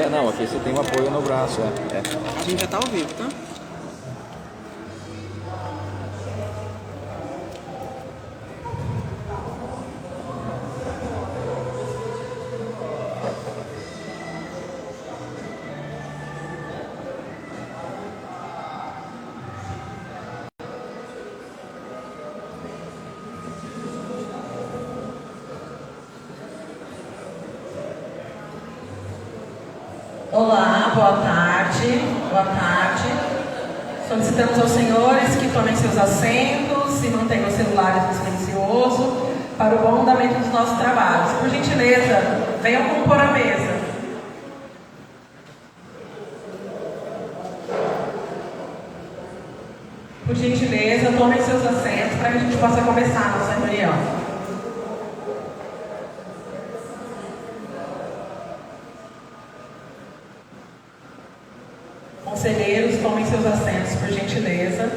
Não, aqui você tem um apoio no braço, A gente já tá ao vivo, tá? Olá, boa tarde. Boa tarde. Solicitamos aos senhores que tomem seus assentos e mantenham os celulares no silencioso para o bom andamento dos nossos trabalhos. Por gentileza, venham compor a mesa. Por gentileza, tomem seus assentos para que a gente possa começar a nossa reunião. Conselheiros, tomem seus assentos, por gentileza.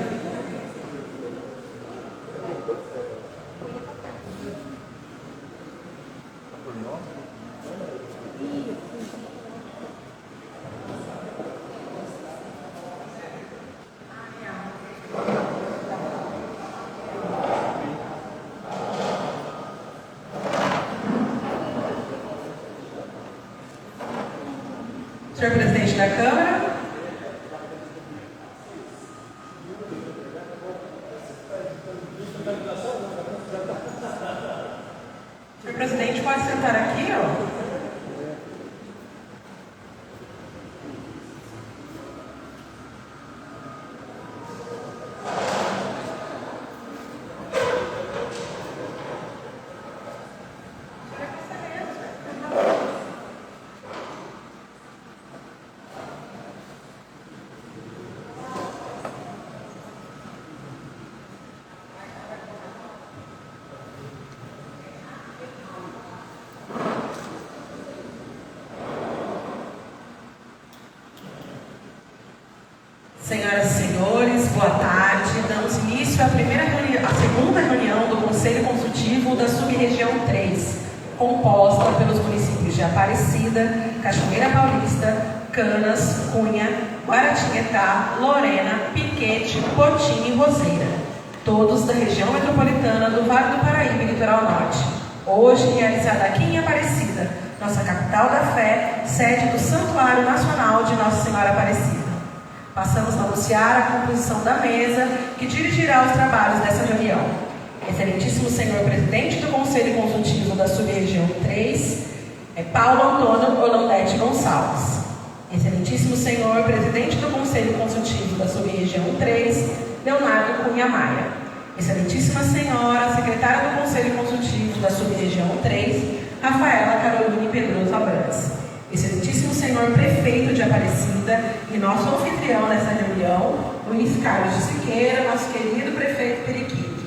Senhor presidente da Câmara. Senhor presidente, pode sentar aqui, ó. Senhoras e senhores, boa tarde. Damos início à segunda reunião do Conselho Consultivo da Sub-Região 3, composta pelos municípios de Aparecida, Cachoeira Paulista, Canas, Cunha, Guaratinguetá, Lorena, Piquete, Potim e Roseira, todos da região metropolitana do Vale do Paraíba e Litoral Norte. Hoje realizada aqui em Aparecida, nossa capital da fé, sede do Santuário Nacional de Nossa Senhora Aparecida. Passamos a anunciar a composição da mesa que dirigirá os trabalhos dessa reunião. Excelentíssimo senhor presidente do Conselho Consultivo da Sub-Região 3, Paulo Antônio Holandete Gonçalves. Excelentíssimo senhor presidente do Conselho Consultivo da Sub-Região 3, Leonardo Cunha Maia. Excelentíssima senhora secretária do Conselho Consultivo da Sub-Região 3, Rafaela Caroline Pedroso Abrantes. Excelentíssimo senhor prefeito de Aparecida e nosso anfitrião nessa reunião, Luiz Carlos de Siqueira, nosso querido prefeito Periquito.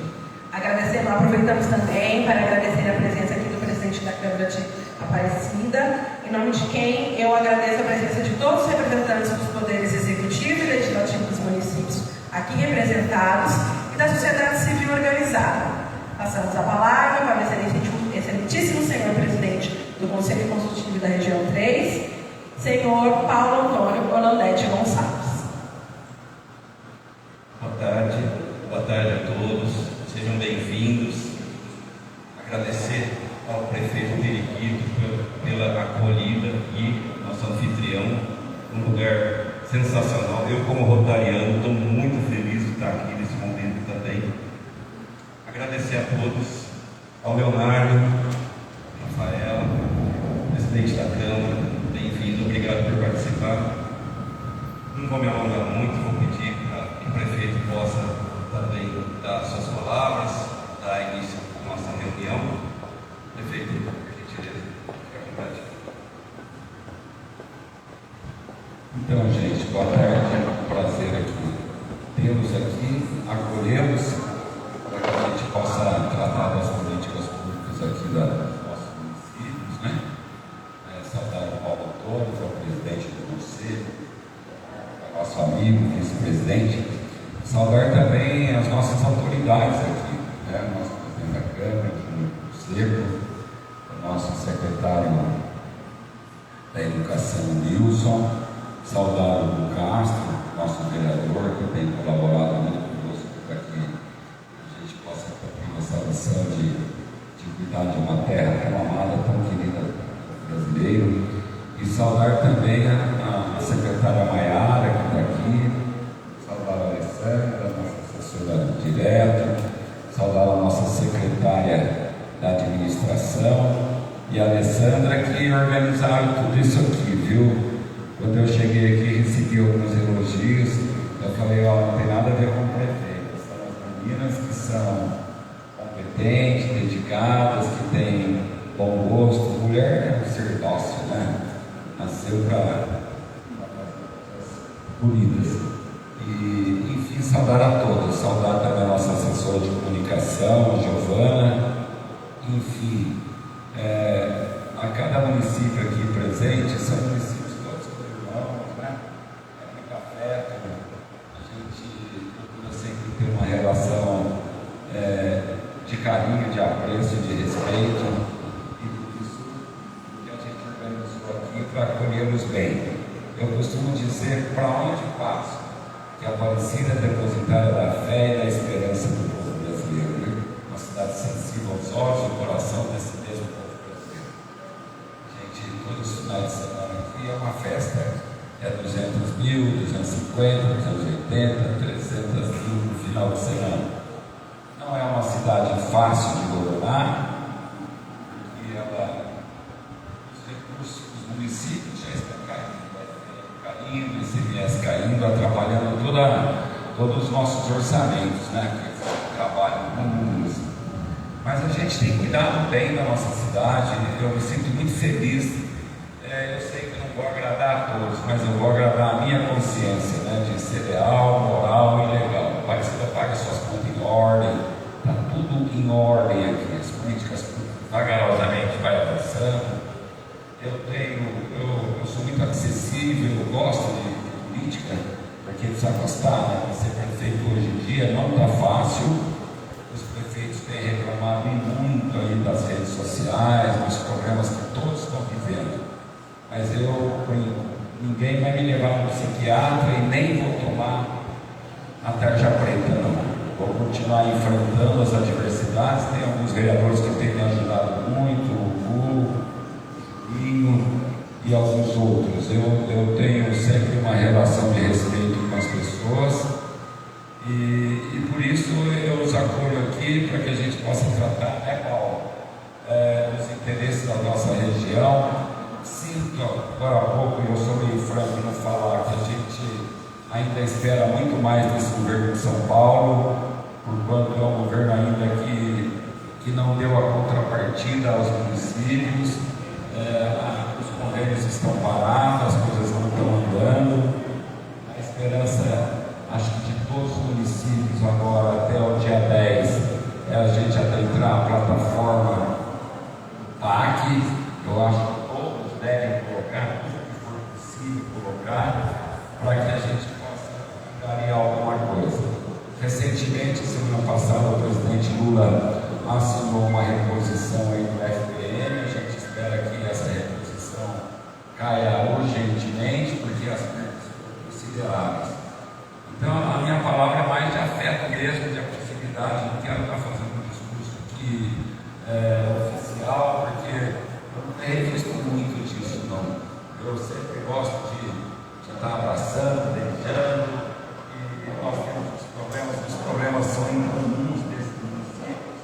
Aproveitamos também para agradecer a presença aqui do presidente da Câmara de Aparecida, em nome de quem eu agradeço a presença de todos os representantes dos poderes executivo e legislativo dos municípios aqui representados e da sociedade civil organizada. Passamos a palavra para o excelentíssimo senhor presidente do Conselho Consultivo da Região 3, senhor Paulo Antônio Holandete Gonçalves. Boa tarde a todos, sejam bem-vindos. Agradecer ao prefeito Periquito pela acolhida e nosso anfitrião, um lugar sensacional. Eu, como rotariano, estou muito feliz de estar aqui nesse momento também. Agradecer a todos, ao Leonardo, Rafaela, presidente da Câmara, bem-vindo, obrigado por participar. Não vou me alongar muito, vou pedir para que o prefeito possa também dar suas palavras, dar início à nossa reunião. Prefeito, por gentileza, fique à vontade. Então, gente, boa tarde, é um prazer aqui tê-los aqui, acolhê-los, para que a gente possa tratar das políticas públicas aqui dos nossos municípios, né? Saudar o Paulo Antônio, que é o presidente do Conselho, nosso amigo, vice-presidente. Saudar também as nossas autoridades aqui, né? Nosso presidente da Câmara, o Seco, o nosso secretário da Educação, Nilson, saudar o Castro, nosso vereador, que tem colaborado muito conosco para que a gente possa cumprir essa missão de cuidar de uma terra tão amada, tão querida brasileiro, e saudar também a secretária Maiara, que está aqui, saudar a Alessandra, nossa assessora direta, saudar a nossa secretária da administração e a Alessandra, que organizaram tudo isso aqui, viu? Quando eu cheguei aqui, recebi alguns elogios, eu falei, ó, não tem nada a ver com o prefeito, são as meninas que são competentes, dedicadas, que têm bom gosto. Mulher é um ser dócil, né? Nasceu para bonitas. E, enfim, saudar a todos, saudar também a nossa assessora de comunicação, a Giovana, enfim, a cada município aqui presente, são municípios todos como irmãos, né? É muito afeto, a gente procura sempre ter uma relação de carinho, de apreço, de respeito, e por isso que a gente organizou aqui para acolhê-los bem. Eu costumo dizer, para onde passo, que a Aparecida é depositária da fé e da esperança do povo brasileiro, né? Uma cidade sensível aos olhos e ao coração desse mesmo povo brasileiro. Gente, todos os finais de semana aqui é uma festa, é 200 mil, 250, 280, 300 mil no final de semana. Não é uma cidade fácil de governar, porque os recursos dos municípios já estão caindo, ICMS caindo, atrapalhando todos os nossos orçamentos, né? Que trabalham com números. Mas a gente tem cuidado bem da nossa cidade, eu me sinto muito feliz. Eu sei que não vou agradar a todos, mas eu vou agradar a minha consciência, né? De ser leal, moral e legal. A Aparecida paga suas contas em ordem, está tudo em ordem aqui, as políticas vagarosamente vai avançando. Eu sou muito acessível, eu gosto de política, porque precisa gostar, né? Ser prefeito hoje em dia não está fácil. Os prefeitos têm reclamado muito aí das redes sociais, dos problemas que todos estão vivendo. Mas ninguém vai me levar no psiquiatra e nem vou tomar a tarja preta, não. Vou continuar enfrentando as adversidades. Tem alguns vereadores que têm me ajudado muito, o e alguns outros. Eu tenho sempre uma relação de respeito com as pessoas e por isso eu os acolho aqui para que a gente possa tratar, né, Paulo, os interesses da nossa região. Sinto agora há pouco, e eu sou meio franco em não falar, que a gente ainda espera muito mais desse governo de São Paulo, porquanto é um governo ainda que não deu a contrapartida aos municípios. Os convênios estão parados, as coisas não estão andando. A esperança, acho que de todos os municípios agora até o dia 10 é a gente adentrar a plataforma PAC. Eu acho que todos devem colocar tudo que for possível colocar para que a gente possa ganhar alguma coisa. Recentemente, semana passada, o presidente Lula assinou uma reposição aí do FPM. A gente espera que essa reposição caia urgentemente, porque as perdas foram consideráveis. Então, a minha palavra é mais de afeto mesmo, de afetividade. Não quero estar fazendo um discurso aqui oficial, porque eu não tenho visto muito disso, não. Eu sempre gosto de estar abraçando, beijando, e nós temos os problemas são incomuns desses municípios,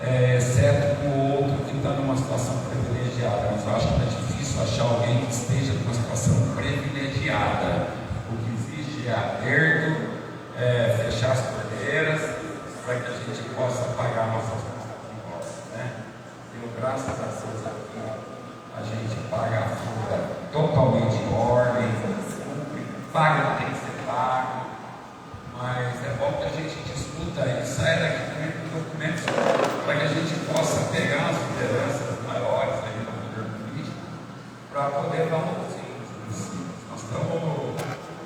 exceto com o outro que está numa situação privilegiada. Mas eu acho que é difícil achar alguém que esteja numa situação privilegiada. O que existe é aperto, fechar as torneiras para que a gente possa pagar nossas contas de volta, né? Eu, graças a Deus, aqui a gente paga a folha totalmente em ordem, paga o que tem que ser pago, mas é bom que a gente discuta e saia daqui também com documentos para que a gente possa pegar as lideranças maiores aí do poder político para poder dar um auxílio aos municípios.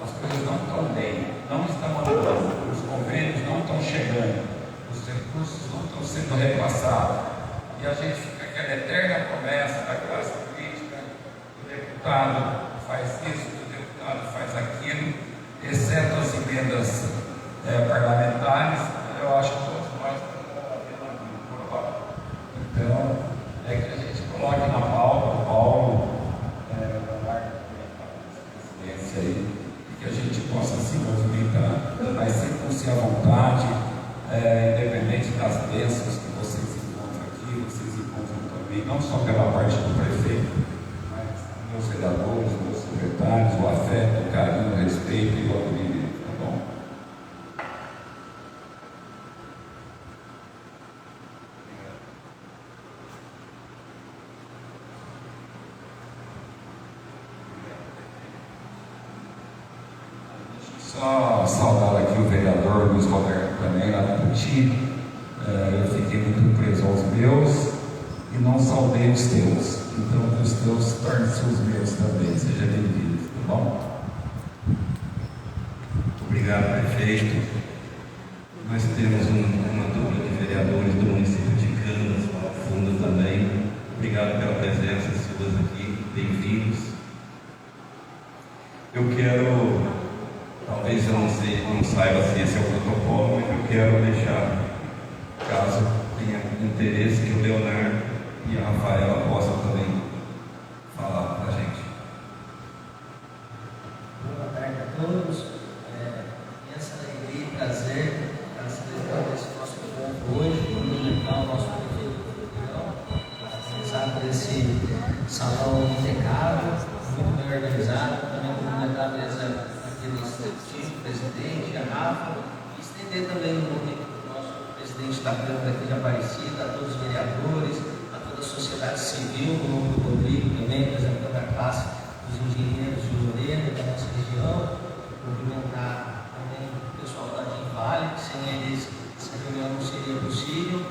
As coisas não estão bem, não estão andando, os convênios não estão chegando, os recursos não estão sendo repassados, e a gente fica aquela eterna promessa da classe política do deputado faz isso, que o deputado faz aquilo, exceto as emendas parlamentares, eu acho que todos nós estamos aprovado. Então, é que a gente coloque na pauta, o Paulo, presidência aí, e que a gente possa se movimentar, mas sintam-se à vontade, independente das bênçãos que vocês encontram aqui, vocês encontram também, não só pela parte do prefeito, mas meus vereadores, meus secretários, o afeto, o carinho, o respeito e o acolhimento, tá bom? Só saudar aqui o vereador Luiz Roberto também, lá do Puti. Eu fiquei muito preso aos meus e não saudei os teus. Então, que os teus tornem-se os meus também. Seja bem-vindo, tá bom? Obrigado, prefeito. Nós temos uma dupla de vereadores do município de Canas, Funda também. Obrigado pela presença suas aqui. Bem-vindos. Eu quero... Talvez eu não saiba se esse é o protocolo, mas eu quero deixar, caso tenha interesse, que o Leonardo e a Rafaela possam também falar para a gente. Boa tarde a todos. Essa alegria e prazer estar celebrando esse nosso encontro hoje, cumprimentar o nosso prefeito organizado por esse salão impecável, muito bem organizado, também cumprimentar a mesa executivo, presidente, a Rafa, e estender também o nome do nosso presidente da Câmara aqui de Aparecida, a todos os vereadores, a toda a sociedade civil, o nome do Rodrigo também, representando a classe dos engenheiros de Lorena da nossa região, cumprimentar também o pessoal da Vale, que sem eles essa reunião não seria possível,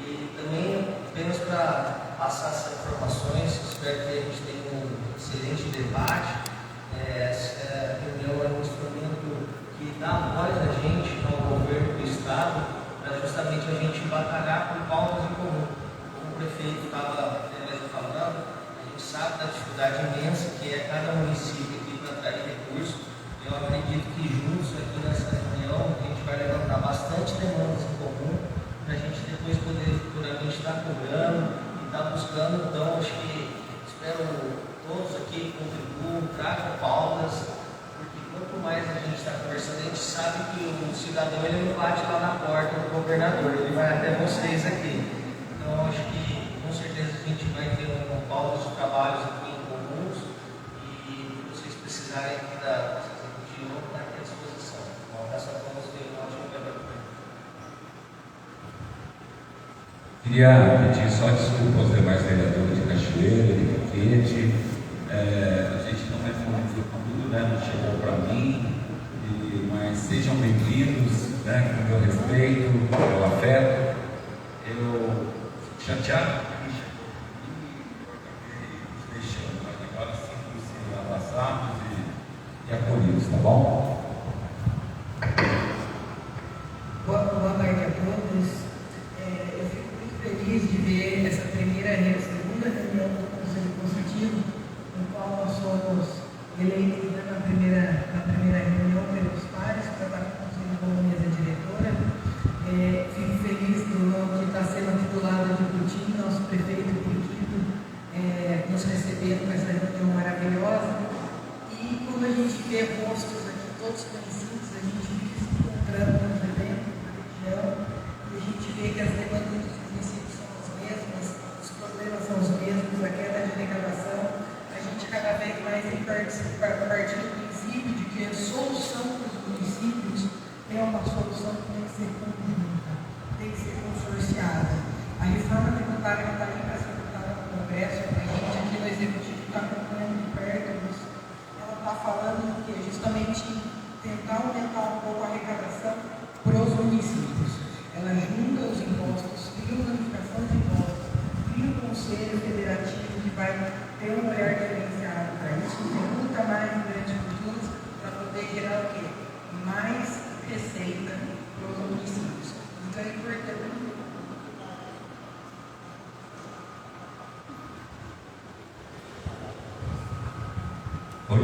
e também apenas para passar essas informações, espero que a gente tenha um excelente debate. Essa reunião é um instrumento que dá voz a gente, ao governo do Estado, para justamente a gente batalhar por pautas em comum. Como o prefeito estava mesmo falando, a gente sabe da dificuldade imensa que é cada município aqui para atrair recursos. Eu acredito que juntos aqui nessa reunião a gente vai levantar bastante demandas em comum para a gente depois poder futuramente estar cobrando e estar buscando. Então, acho que espero todos aqui contribuam, tragam pautas, porque quanto mais a gente está conversando, a gente sabe que o cidadão ele não bate lá na porta do governador, ele vai até vocês aqui. Então, acho que com certeza a gente vai ter pautas de trabalhos aqui em comuns e se vocês precisarem aqui da nossa executiva, vamos estar aqui à disposição. Um abraço a todos e um ótimo trabalho. Queria pedir só desculpa aos demais vereadores de Cachoeira, de Boquete. A gente não respondeu com tudo, né? Não chegou para mim, mas sejam bem-vindos, né? Com meu respeito, meu afeto. Eu fico chateado porque chegou e deixando, mas agora sinto-se abraçados e acolhidos, tá bom? Boa tarde a todos. Eu fico muito feliz de ver essa segunda reunião do Conselho Consultivo, no qual nós fomos eleitos na primeira reunião pelos pares para estar com o Conselho como mesa diretora. Fico feliz de estar sendo titulada de Putin, nosso prefeito Putin, nos recebendo com essa reunião maravilhosa. E quando a gente vê rostos aqui, todos conhecidos, a gente fica se encontrando nos eventos da região e a gente vê que as demandas dos municípios são as mesmas, os problemas são os mesmos, a queda de arrecadação. A gente cada vez mais tem partido do princípio de que a solução para os municípios é uma solução que tem que ser conjunta, tem que ser consorciada. A reforma tributária que está aí para ser votada no Congresso, a gente aqui no Executivo está acompanhando de perto isso. Ela está falando que é justamente tentar aumentar um pouco a arrecadação para os municípios. Ela junta os impostos, cria uma unificação de impostos, cria um conselho federativo que vai ter um olhar diferenciado para isso, tributa mais em grandes fortunas para poder gerar o quê? Mais receita para os municípios. Então é importante. Oi?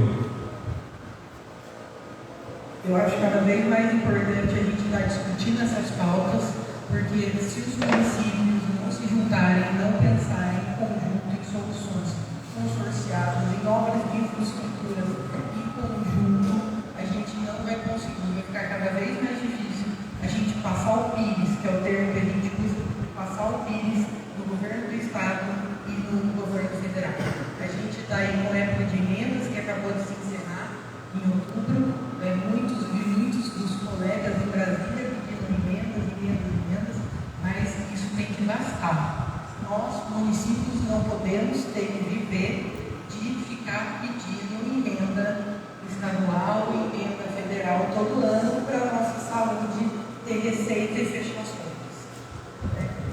Eu acho cada vez mais importante a gente estar discutindo essas pautas, porque se os municípios não se juntarem, não pensarem em conjunto em soluções consorciadas, em obras de infraestrutura em conjunto, a gente não vai conseguir, vai ficar cada vez mais difícil a gente passar o PIS, que é o termo que a gente usa, passar o PIS no governo do estado e no governo federal. A gente está aí com época de emendas que acabou de se encerrar em outubro. Muitos dos colegas em Brasília pedindo emendas, mas isso tem que bastar. Nós, municípios, não podemos ter que viver de ficar pedindo emenda estadual e emenda federal todo ano para a nossa saúde ter receita e fechar as contas.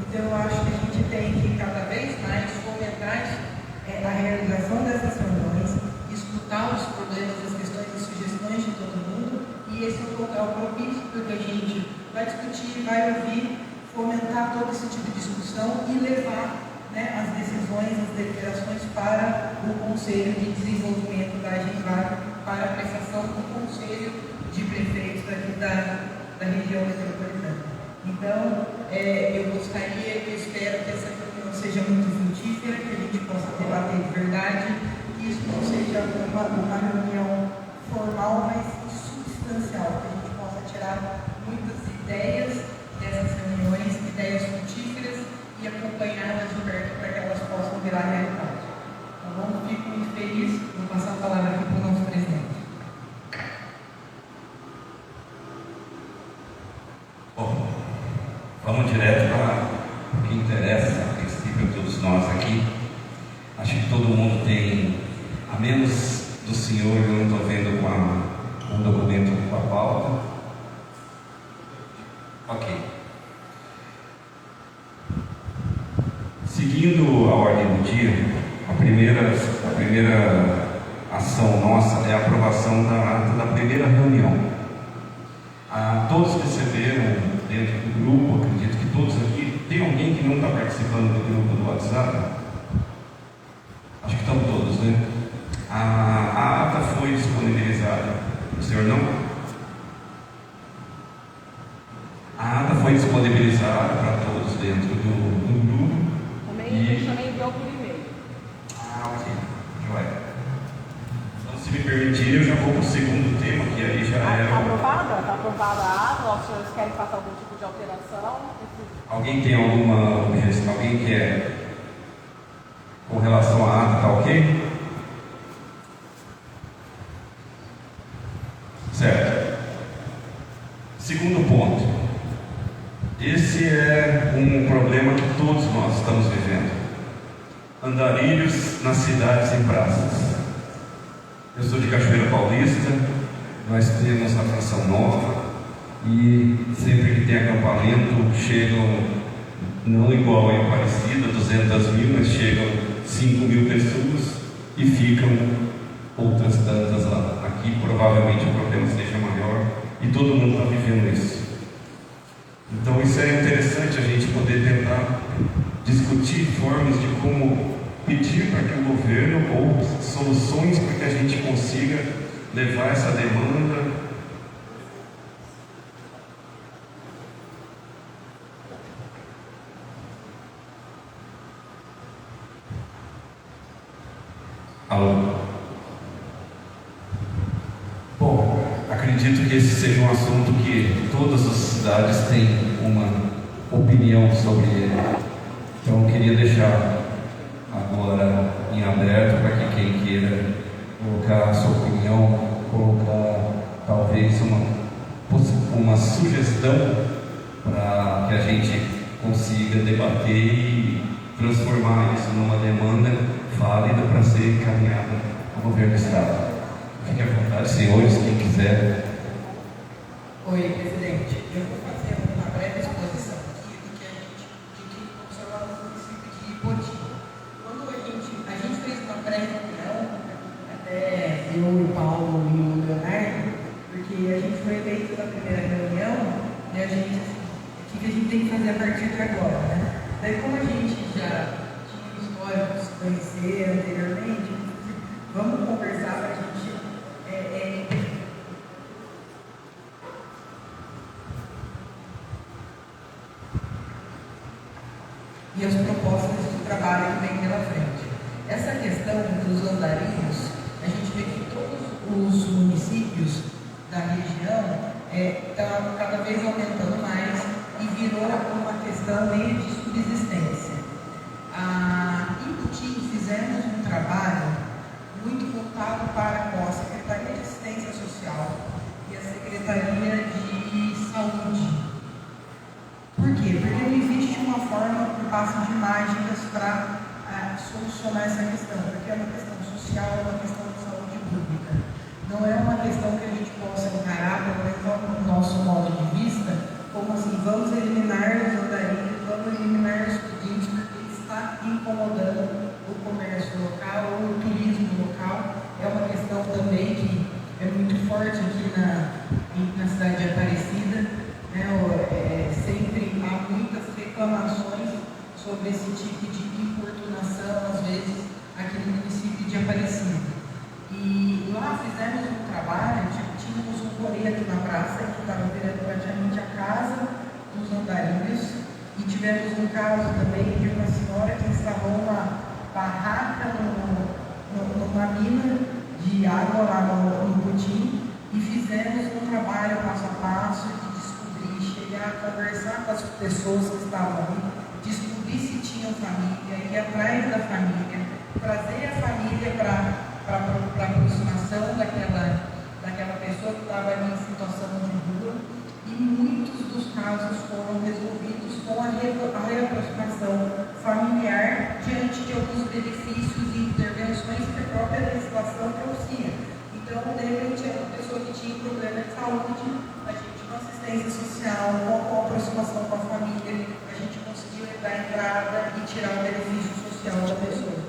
Então, eu acho que a gente tem que cada vez mais fomentar a realização dessas reuniões, escutar os problemas, as questões e sugestões de todo mundo, e esse é o local propício, porque a gente vai discutir, vai ouvir, fomentar todo esse tipo de discussão e levar, né, as decisões, as deliberações para o Conselho de Desenvolvimento da Agenvar, para a prestação do Conselho de Prefeitos aqui da região metropolitana. Então, eu gostaria, eu espero que essa reunião seja muito frutífera, que a gente possa debater de verdade, que isso não seja uma reunião formal, mas substancial, que a gente possa tirar muitas ideias dessas reuniões, ideias frutíferas e acompanhá-las de perto para que elas possam virar realidade. Tá bom? Fico muito feliz. Vou passar a palavra aqui para o nosso presidente. Bom, vamos direto para o que interessa, a princípio, a todos nós aqui. Acho que todo mundo tem, a menos do senhor, eu não estou vendo com um documento com a pauta. Ok. Seguindo a ordem do dia, a primeira ação nossa é a aprovação da ata da primeira reunião. Todos receberam dentro do grupo, acredito que todos aqui. Tem alguém que não está participando do grupo do WhatsApp? Acho que estão todos, né? A ata foi disponibilizada. O senhor não? A ata foi disponibilizada para todos dentro do grupo. Também enviou por e-mail. Ok. Joia. Então, se me permitir, eu já vou para o segundo tema, que aí já é. Está aprovada? Está aprovada a ata? Os senhores querem fazer algum tipo de alteração? Alguém tem alguma objeção? Alguém quer? Com relação à ata, tá ok? Certo. Segundo ponto. Esse é um problema que todos nós estamos vivendo. Andarilhos nas cidades e praças. Eu sou de Cachoeira Paulista, nós temos a Canção Nova e sempre que tem acampamento chegam, não igual em Aparecida, 200.000, mas chegam 5.000 pessoas e ficam outras tantas lá. Aqui provavelmente o problema seja maior e todo mundo está vivendo isso. Então isso é interessante a gente poder tentar discutir formas de como pedir para que o governo ou soluções para que a gente consiga levar essa demanda Bom, acredito que esse seja um assunto que todas as cidades têm uma opinião sobre ele. Então eu queria deixar agora em aberto para que quem queira colocar a sua opinião, colocar talvez uma sugestão para que a gente consiga debater e transformar isso numa demanda válida para ser encaminhada ao governo do Estado. Fique à vontade, senhores, quem quiser. Oi, presidente. Eu vou fazer uma breve exposição aqui do que a gente observava no município de Ipoti. Quando a gente fez uma pré-reunião, até eu, o Paulo e o Leonardo, porque a gente foi eleito na primeira reunião e a gente, o que a gente tem que fazer a partir de agora, né? Daí, como a gente já tinha história de se conhecer anteriormente, vamos conversar para a gente e as propostas de trabalho que vem pela frente. Essa questão dos andarilhos, a gente vê que todos os municípios da região estão cada vez aumentando mais e virou uma questão meio de subsistência. Em Putim fizemos um trabalho muito voltado para com a Secretaria de Assistência Social e a Secretaria de Saúde. Por quê? Porque não existe uma forma por passe de mágicas para solucionar essa questão, porque é uma questão social, é uma questão de saúde pública. Não é uma questão que a gente possa encarar, pelo menos no nosso modo de vista, como assim, vamos eliminar os andarilhos, vamos eliminar os pedintes, porque está incomodando o comércio local ou o turismo local. É uma questão também que é muito forte aqui na cidade de Aparecida, né? Sempre há muitas reclamações sobre esse tipo de importunação, às vezes, aqui no município de Aparecida. E lá fizemos um trabalho, tínhamos um coreto na praça que estava virando praticamente a casa dos andarilhos, e tivemos um caso também de uma senhora que instalou uma barraca numa mina de água lá no Putim, e fizemos um trabalho passo a passo de descobrir, chegar a conversar com as pessoas que estavam ali, descobrir se tinham família, ir atrás da família, trazer a família para a aproximação daquela pessoa que estava ali em situação de rua, e muitos dos casos foram resolvidos com a reaproximação familiar diante de alguns benefícios e intervenções que a própria legislação trouxe. Então, de repente, a pessoa que tinha problema de saúde, a gente com assistência social, com a aproximação com a família, a gente conseguiu dar a entrada e tirar o benefício social da pessoa.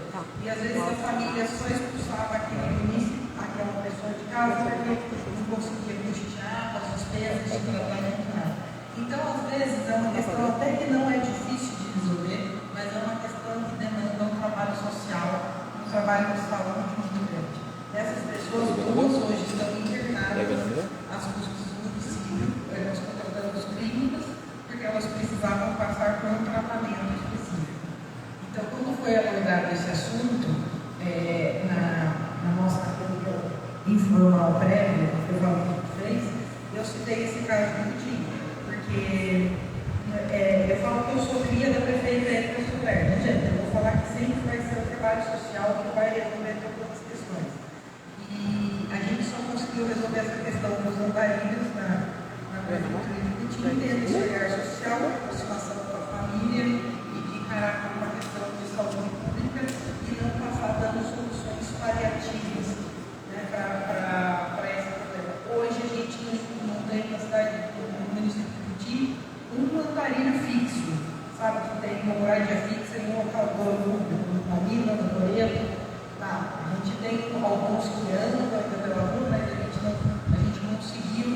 E às vezes a família só expulsava aquela pessoa de casa porque não conseguia custear as despesas de tratamento, nada. Então, às vezes, é uma questão até que não é difícil de resolver, mas é uma questão que demanda um trabalho social, um trabalho de saúde muito grande. Essas pessoas todas hoje estão internadas às custas do município, nós contratamos clínicas, porque elas precisavam passar por um tratamento específico. Então, quando foi abordado esse assunto, na nossa reunião informal prévia que o Valdir fez, eu citei esse caso do Putim, porque eu falo que eu sou filha da prefeita Érica Soler. Gente, eu vou falar que sempre vai ser o trabalho social que vai resolver todas as questões. E a gente só conseguiu resolver essa questão dos andarilhos na prefeitura de Putim, tendo esse olhar social, aproximação com a família e de encarar como uma questão de saúde pública e não passar dando soluções paliativas, né, para esse problema. Hoje a gente não tem na cidade do município de Putim um andarilho fixo, sabe, que tem uma moradia fixa em um local na mina, no Toreto. A gente tem alguns que andam pela rua, mas a gente não conseguiu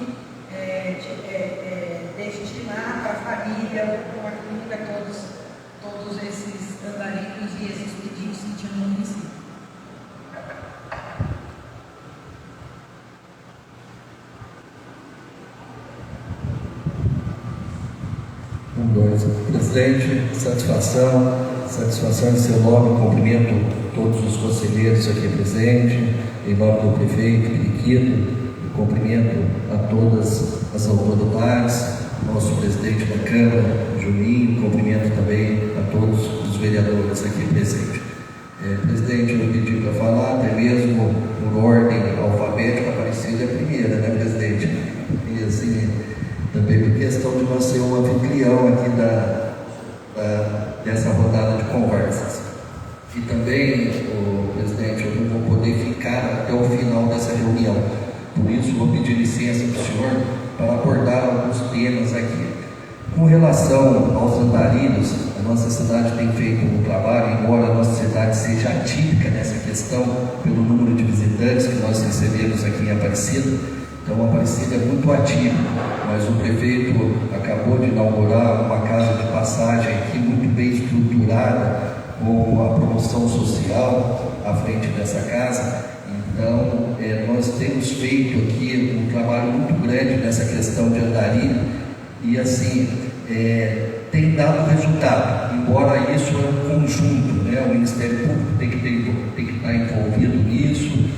destinar para a família, para uma clínica, todos esses andarilhos e esses pedidos que tinham no município. Presidente, satisfação em seu nome, cumprimento todos os conselheiros aqui presentes, em nome do prefeito Periquito, cumprimento a todas as autoridades, nosso presidente da Câmara, Juninho, cumprimento também a todos os vereadores aqui presentes. Presidente, eu pedi para falar, até mesmo por ordem alfabética, Aparecida é a primeira, né, presidente? E assim, também por questão de nós ser um anfitrião aqui dessa rodada de conversas. E também, presidente, eu não vou poder ficar até o final dessa reunião. Por isso, vou pedir licença para o senhor para abordar alguns temas aqui. Com relação aos andarilhos, a nossa cidade tem feito um trabalho, embora a nossa cidade seja atípica nessa questão, pelo número de visitantes que nós recebemos aqui em Aparecida. Então, Aparecida é muito ativa, mas o prefeito acabou de inaugurar uma casa de passagem aqui muito bem estruturada, com a promoção social à frente dessa casa. Então, nós temos feito aqui um trabalho muito grande nessa questão de andarilho, e assim, tem dado resultado, embora isso é um conjunto, né? O Ministério Público tem que estar envolvido nisso,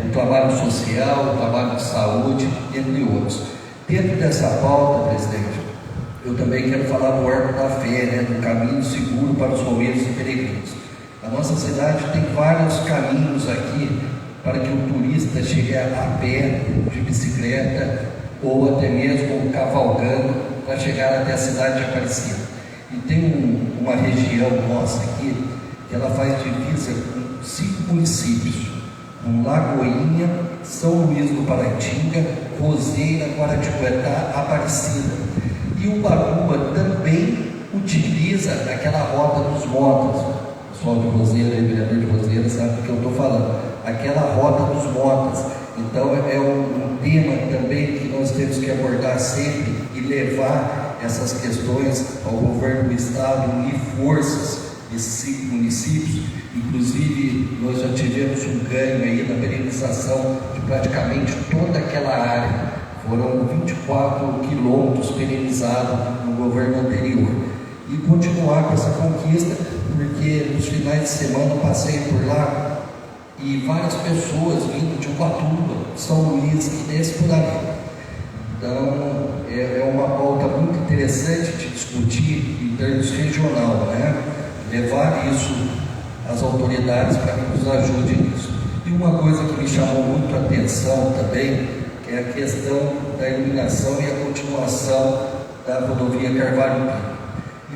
o trabalho social, o trabalho de saúde, entre outros. Dentro dessa pauta, presidente, eu também quero falar do órgão da fé, né? Do caminho seguro para os romeiros e peregrinos. A nossa cidade tem vários caminhos aqui para que o turista chegue a pé, de bicicleta ou até mesmo cavalgando para chegar até a cidade de Aparecida. E tem uma região nossa aqui que ela faz divisa com 5 municípios: com Lagoinha, São Luís do Paratinga, Roseira, Guaratinguetá, Aparecida. E o Ubatuba também utiliza aquela rota dos motas. O pessoal de Roseira e o vereador de Roseira sabe do que eu estou falando. Aquela rota dos motas. Então é um tema também que nós temos que abordar sempre e levar essas questões ao governo do estado, unir forças nesses 5 municípios. Inclusive nós já tivemos um ganho aí na perenização de praticamente toda aquela área. Foram 24 quilômetros perenizados no governo anterior. E continuar com essa conquista, porque nos finais de semana passei por lá e várias pessoas vindo de Ubatuba, São Luís, que desce por ali. Então, é uma pauta muito interessante de discutir em termos regional, né? Levar isso às autoridades para que nos ajudem nisso. E uma coisa que me chamou muito a atenção também é a questão da iluminação e a continuação da rodovia Carvalho Pinto.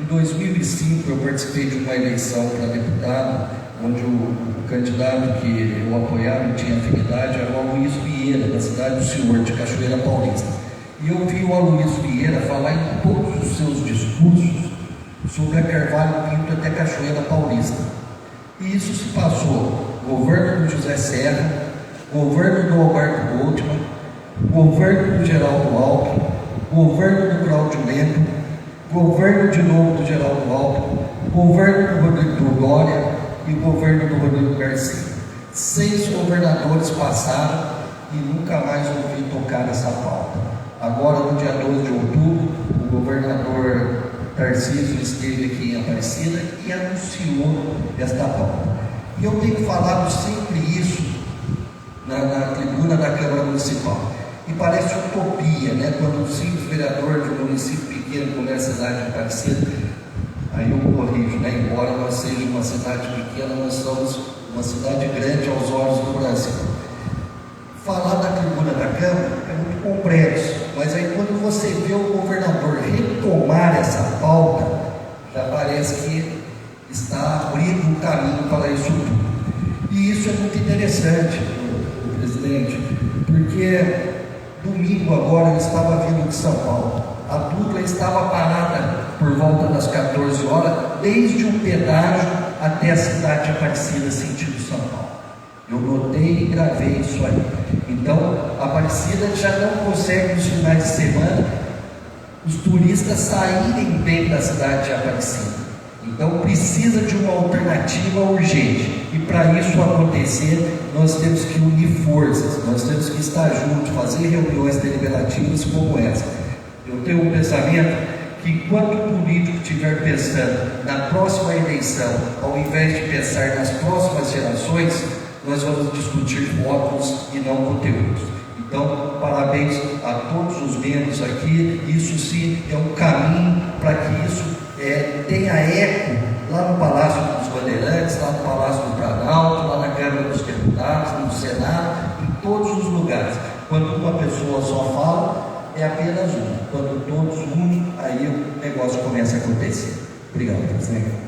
Em 2005, eu participei de uma eleição para deputado, onde o candidato que eu apoiava e tinha afinidade era o Aloysio Vieira, da cidade do Senhor, de Cachoeira Paulista. E eu ouvi o Aloysio Vieira falar em todos os seus discursos sobre a Carvalho Pinto até Cachoeira Paulista. E isso se passou governo do José Serra, governo do Alberto Goldman, governo do Geraldo Alckmin, governo do Cláudio Lento, governo de novo do Geraldo Alckmin, governo do Rodrigo Dória e governo do Rodrigo Garcia. 6 governadores passaram e nunca mais ouvi tocar essa pauta. Agora, no dia 12 de outubro, o governador Tarcísio esteve aqui em Aparecida e anunciou esta pauta. E eu tenho falado sempre isso na tribuna da Câmara Municipal. E parece utopia, né? Quando um simples vereador de um município pequeno, como é a cidade de Aparecida, aí eu corrijo, né? Embora nós sejamos uma cidade pequena, nós somos uma cidade grande aos olhos do Brasil. Falar da tribuna da Câmara é muito complexo, mas aí quando você vê o governador retomar essa pauta, já parece que está abrindo um caminho para isso tudo. E isso é muito interessante, presidente, porque domingo agora eu estava vindo de São Paulo. A Dutra estava parada por volta das 14 horas, desde um pedágio até a cidade de Aparecida, sentido São Paulo. Eu notei e gravei isso aí. Então, Aparecida já não consegue nos finais de semana os turistas saírem bem da cidade de Aparecida. Então, precisa de uma alternativa urgente. E para isso acontecer, nós temos que unir forças, nós temos que estar juntos, fazer reuniões deliberativas como essa. Eu tenho um pensamento que quando o político estiver pensando na próxima eleição, ao invés de pensar nas próximas gerações, nós vamos discutir votos e não conteúdos. Então, parabéns a todos os membros aqui. Isso sim é um caminho para que isso tenha eco lá no Palácio dos Bandeirantes, lá no Palácio do Planalto, lá na Câmara dos Deputados, no Senado, em todos os lugares. Quando uma pessoa só fala, é apenas uma. Quando todos unem, aí o negócio começa a acontecer. Obrigado, presidente.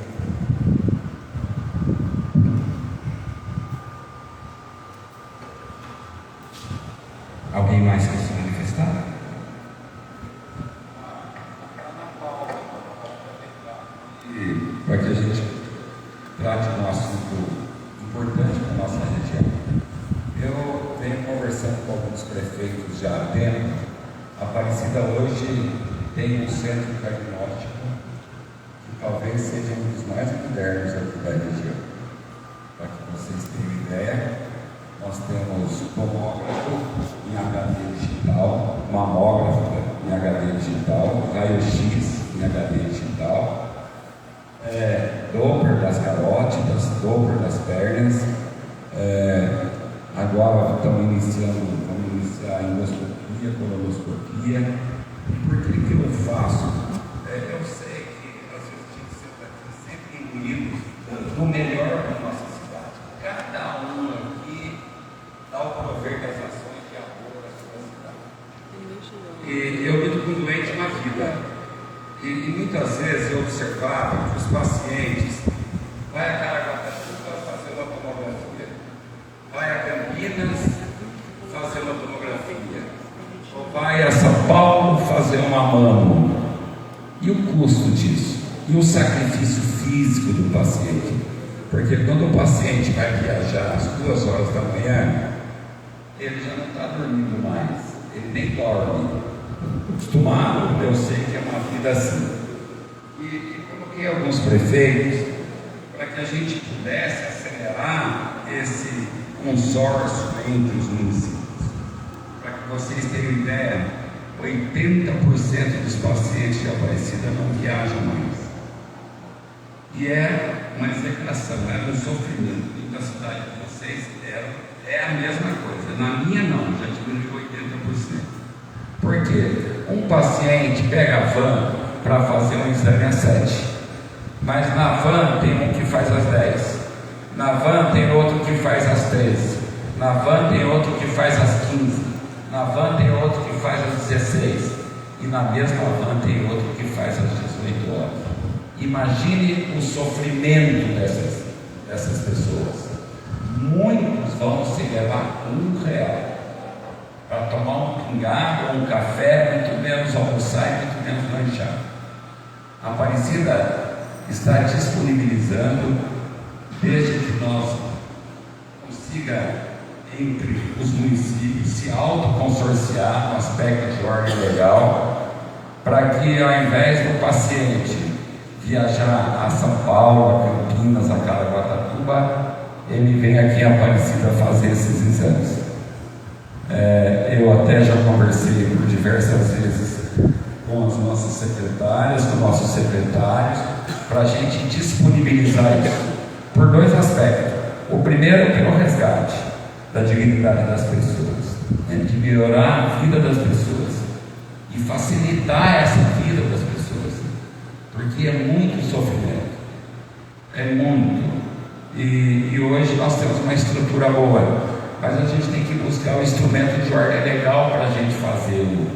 Alguém mais quer se manifestar? E para que a gente trate de um assunto importante para a nossa região. Eu venho conversando com alguns prefeitos já há tempo. Aparecida hoje tem um centro diagnóstico que talvez seja um dos mais modernos aqui da região. Para que vocês tenham ideia, nós temos tomógrafo em HD digital, mamógrafo em HD digital, raio-x em em HD digital, Doppler das carótidas, Doppler das pernas. Agora vamos iniciar a endoscopia, colonoscopia. E por que eu faço? Eu sei que às vezes tinha que ser sempre unidos no melhor da nossa cidade. Cada um aqui dá o prover das ações de amor da sua cidade. E eu lido com doente na vida. E muitas vezes eu observava que os pacientes vai a Caraguatatuba fazer uma tomografia, vai a Campinas fazer uma tomografia, ou vai a São Paulo fazer uma mamo. E o custo disso? E o sacrifício físico do paciente? Porque quando o paciente vai viajar às 2 horas da manhã, ele já não está dormindo mais, ele nem dorme. Acostumado, eu sei que é uma vida assim. E coloquei alguns prefeitos para que a gente pudesse acelerar esse consórcio entre os municípios. Para que vocês tenham ideia, 80% dos pacientes de Aparecida não viajam mais. E é uma execração, é um sofrimento. E na cidade de vocês é a mesma coisa. Na minha não, já diminuiu 80%. Por quê? Um paciente pega a van para fazer um exame às 7, mas na van tem um que faz às 10, na van tem outro que faz às 13, na van tem outro que faz às 15, na van tem outro que faz às 16, e na mesma van tem outro que faz às 18 horas. Imagine o sofrimento dessas pessoas. Muitos vão se levar R$1 para tomar um pingado ou um café, muito menos almoçar e muito menos lanchar. A Aparecida está disponibilizando, desde que nós consiga, entre os municípios, se autoconsorciar no aspecto de ordem legal, para que ao invés do paciente viajar a São Paulo, a Campinas, a Caraguatatuba, ele vem aqui em Aparecida fazer esses exames. Eu até já conversei por diversas vezes com as nossas secretárias, com nossos secretários, para a gente disponibilizar isso por 2 aspectos. O primeiro, pelo resgate da dignidade das pessoas, de melhorar a vida das pessoas e facilitar essa vida das pessoas, porque é muito sofrimento, é muito. E hoje nós temos uma estrutura boa, mas a gente tem que buscar o instrumento de ordem legal para a gente fazê-lo.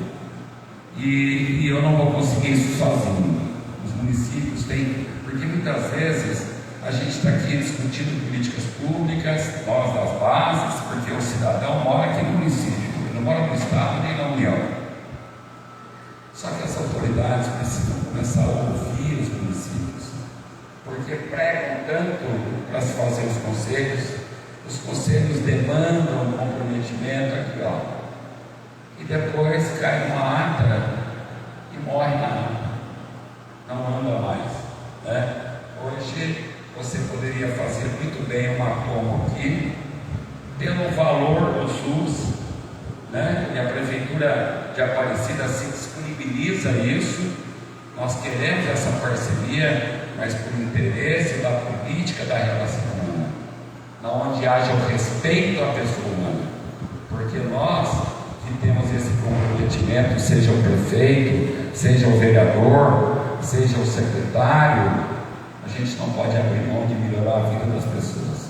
E eu não vou conseguir isso sozinho. Os municípios têm, porque muitas vezes a gente está aqui discutindo políticas públicas, nós das bases, porque o cidadão mora aqui no município, ele não mora no Estado nem na União. Só que as autoridades precisam começar a ouvir os municípios, porque pregam tanto para se fazer os conselhos demandam um comprometimento aqui, e depois cai numa ata e morre na ata, não anda mais, né? Hoje você poderia fazer muito bem uma tomo aqui, pelo valor do SUS, né? E a Prefeitura de Aparecida se disponibiliza isso. Nós queremos essa parceria, mas por interesse da política da relação humana, onde haja o respeito à pessoa humana, porque nós que temos esse comprometimento, seja o prefeito, seja o vereador, seja o secretário, a gente não pode abrir mão de melhorar a vida das pessoas.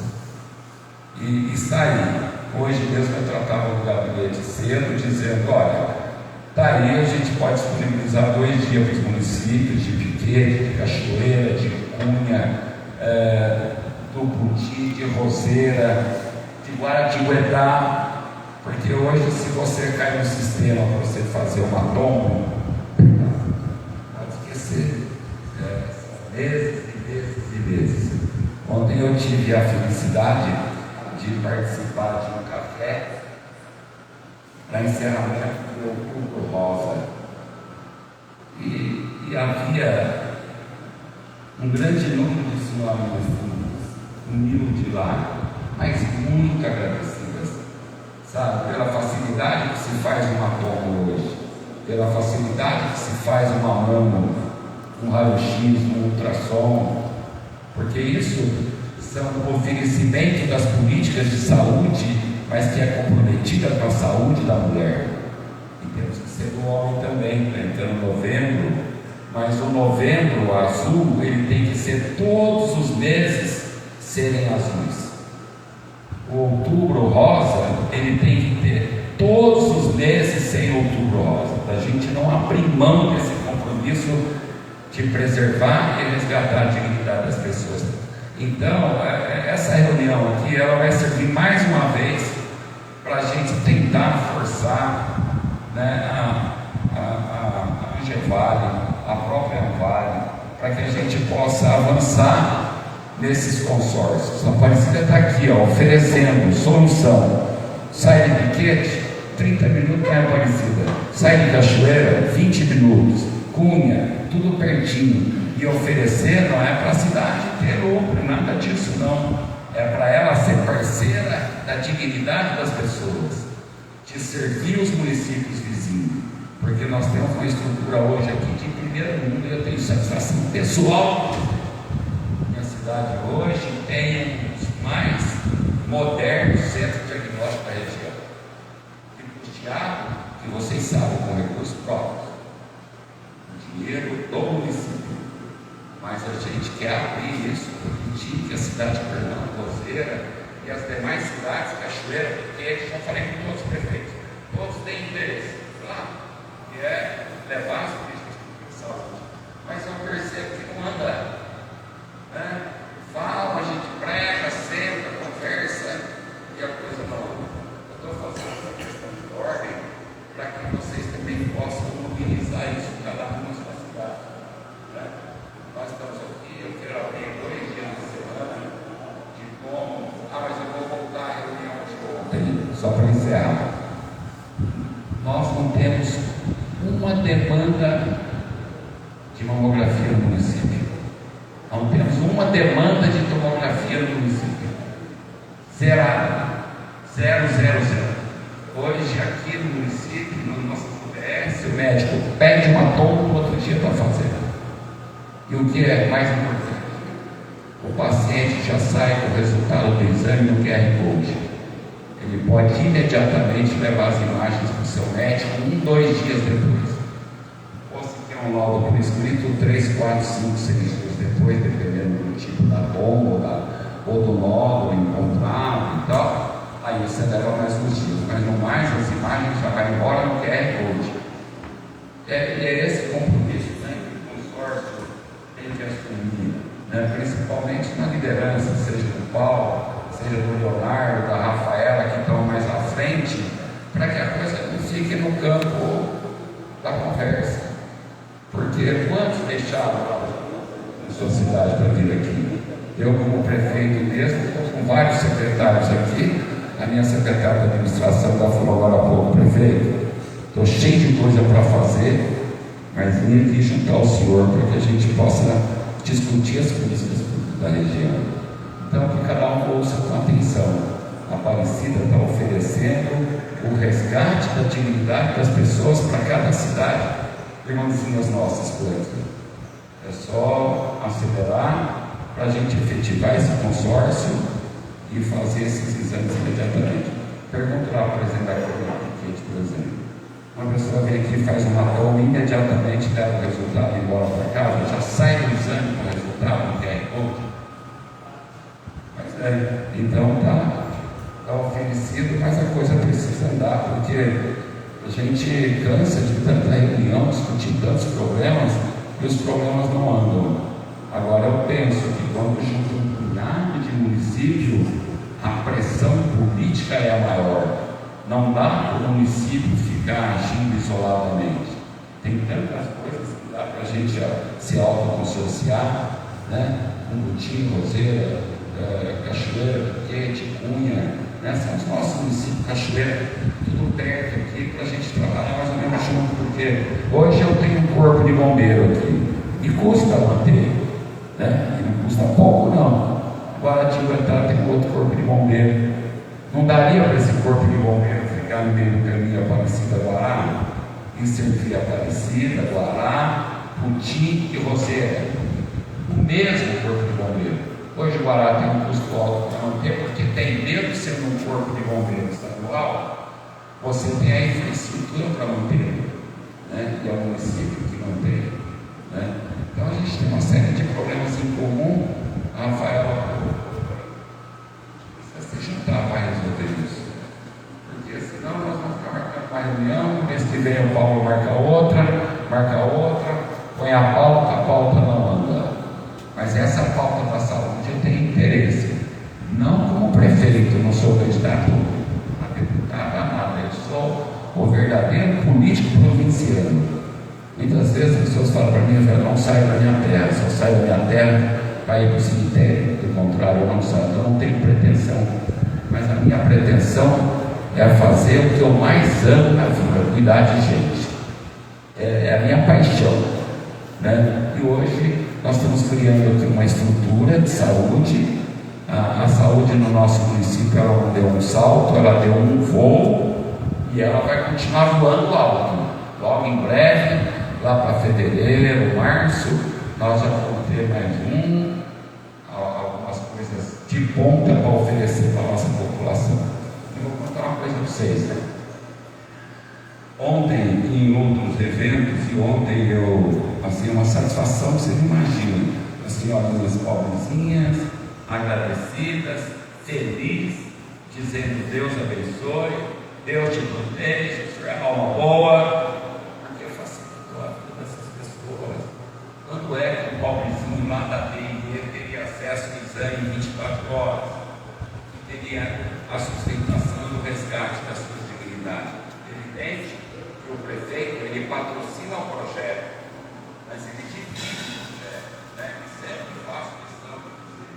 E está aí. Hoje mesmo eu tratava no gabinete cedo, dizendo, olha, está aí, a gente pode disponibilizar 2 dias para os municípios de Piquete, de Cachoeira, de Cunha, do Puti, de Roseira, de Guaratinguetá, porque hoje, se você cai no sistema para você fazer uma tomba, pode esquecer, são meses e meses e meses. Ontem eu tive a felicidade de participar de um café para encerramento do Outubro Rosa, e havia um grande número de senhoras humilde lá, mas muito agradecidas, sabe, pela facilidade que se faz uma tomba hoje, pela facilidade que se faz uma mamo, um raio-x, um ultrassom, porque isso são um oferecimento das políticas de saúde, mas que é comprometida com a saúde da mulher. E temos que ser do homem também, está entrando novembro, mas o novembro azul, ele tem que ser todos os meses serem azuis. O outubro rosa, ele tem que ter todos os meses sem outubro rosa, para a gente não abrir mão desse compromisso de preservar e resgatar a dignidade das pessoas. Então, essa reunião aqui, ela vai servir mais uma vez para a gente tentar forçar, né, a Angevale, a própria Vale, para que a gente possa avançar nesses consórcios. A Aparecida está aqui, ó, oferecendo solução. Sai de Piquete, 30 minutos é Aparecida. Sai de Cachoeira, 20 minutos. Cunha, tudo pertinho. E oferecer não é para a cidade ter lucro, nada disso não. É para ela ser parceira da dignidade das pessoas, de servir os municípios vizinhos. Porque nós temos uma estrutura hoje aqui de primeiro mundo, e eu tenho satisfação pessoal. Minha cidade hoje tem um dos mais modernos centros diagnósticos da região. E custeado, que vocês sabem, com recursos próprios. O dinheiro do município. Mas a gente quer abrir isso, permitir que a cidade de Fernando, Roseira e as demais cidades, Cachoeira, porque já falei com todos os prefeitos, todos têm interesse, claro, que é levar as políticas de saúde. Mas eu percebo que não anda, né? Fala, a gente prega, senta, conversa e a coisa não anda. Eu estou fazendo essa questão de ordem para que vocês também possam mobilizar isso cada um na sua cidade. Né? Nós estamos aqui, eu quero abrir 2 dias na semana de como. Mas eu vou voltar à reunião de ontem, só para encerrar. Nós não temos uma demanda de mamografia no município. Não temos uma demanda de tomografia no município. Zerada. 000. Hoje, aqui no município, no nosso UBS, o médico pede uma tomba no outro dia para fazer. E o que é mais importante? O paciente já sai com o resultado do exame no QR Code. Ele pode imediatamente levar as imagens para o seu médico 1, 2 dias depois. Ou se tem um laudo por escrito, 3, 4, 5, 6 dias depois, dependendo do tipo da bomba ou do nódulo encontrado e tal. Aí você leva mais uns dias. Mas no mais, as imagens já vai embora no QR Code. É esse compromisso, né, que o consórcio tem que assumir, né, principalmente na liderança, seja do Paulo, seja do Leonardo, da Rafaela, que estão mais à frente, para que a coisa não fique no campo da conversa. Porque quantos deixaram a sua cidade para vir aqui? Eu, como prefeito mesmo, estou com vários secretários aqui. A minha secretária de administração já falou agora há pouco, prefeito, estou cheio de coisa para fazer, mas vim aqui juntar o senhor para que a gente possa discutir as políticas da região. Então, que cada um ouça com atenção. A Aparecida está oferecendo o resgate da dignidade das pessoas para cada cidade. Irmãzinhas nossas, por exemplo. É só acelerar para a gente efetivar esse consórcio e fazer esses exames imediatamente. Pergunta lá, por exemplo, da Piquete, por exemplo. Uma pessoa vem aqui, faz uma toma, imediatamente leva o resultado embora para casa, já sai do exame com o resultado, não quer encontro. Mas então está oferecido, mas a coisa precisa andar, porque a gente cansa de tanta reunião, discutir tantos problemas, e os problemas não andam. Agora eu penso que quando junta um punhado de município, a pressão política é a maior. Não dá para o município ficar agindo isoladamente. Tem tantas coisas que dá para a gente se autoconscienciar, né? Umbutim, Roseira, Cachoeira, Piquete, Cunha, né? São os nossos municípios, Cachoeira, tudo perto aqui, para a gente trabalhar mais ou menos junto, porque hoje eu tenho um corpo de bombeiro aqui, e custa manter, né? E não custa pouco, não. Agora a Guaratinguetá tem outro corpo de bombeiro. Não daria para esse corpo de bombeiro ficar no meio do caminho Aparecida, Guará, e servir Aparecida, Guará, o TIM que você é. O mesmo corpo de bombeiro. Hoje o Guará tem um custo alto para manter, porque tem, mesmo sendo um corpo de bombeiro estadual, você tem a infraestrutura para manter, né? E é o município que mantém, né? Então a gente tem uma série de problemas em comum. Rafael, se juntar vai resolver isso, porque senão nós vamos ficar marcando uma reunião, mês que vem o Paulo marca outra, põe a pauta não anda. Mas essa pauta da saúde eu tenho interesse, não como prefeito, não sou candidato a deputada, nada, eu sou o verdadeiro político provinciano. Muitas vezes as pessoas falam para mim, eu não saio da minha terra, só saio da minha terra para ir para o cemitério, do contrário eu não saio, eu não tenho pretensão, mas a minha pretensão é fazer o que eu mais amo na vida, cuidar de gente, é a minha paixão, né? E hoje nós estamos criando aqui uma estrutura de saúde. A saúde no nosso município, ela não deu um salto, ela deu um voo e ela vai continuar voando alto. Logo em breve, lá para fevereiro, março, nós já vamos ter mais algumas coisas de ponta para oferecer para a nossa população. Eu vou contar uma coisa para vocês, né? Ontem, em outros eventos, e ontem assim, uma satisfação, vocês imaginam, as senhorinhas pobrezinhas, agradecidas, felizes, dizendo Deus abençoe, Deus te proteja, o senhor é alma boa, porque eu facilito a vida dessas pessoas. Quando é que o pobrezinho lá da TIE teria acesso ao exame em 24 horas? Que teria a sustentação do resgate da sua dignidade? Evidente que o prefeito, ele patrocina o projeto, mas ele divide o projeto, né? E sempre faço questão de dizer,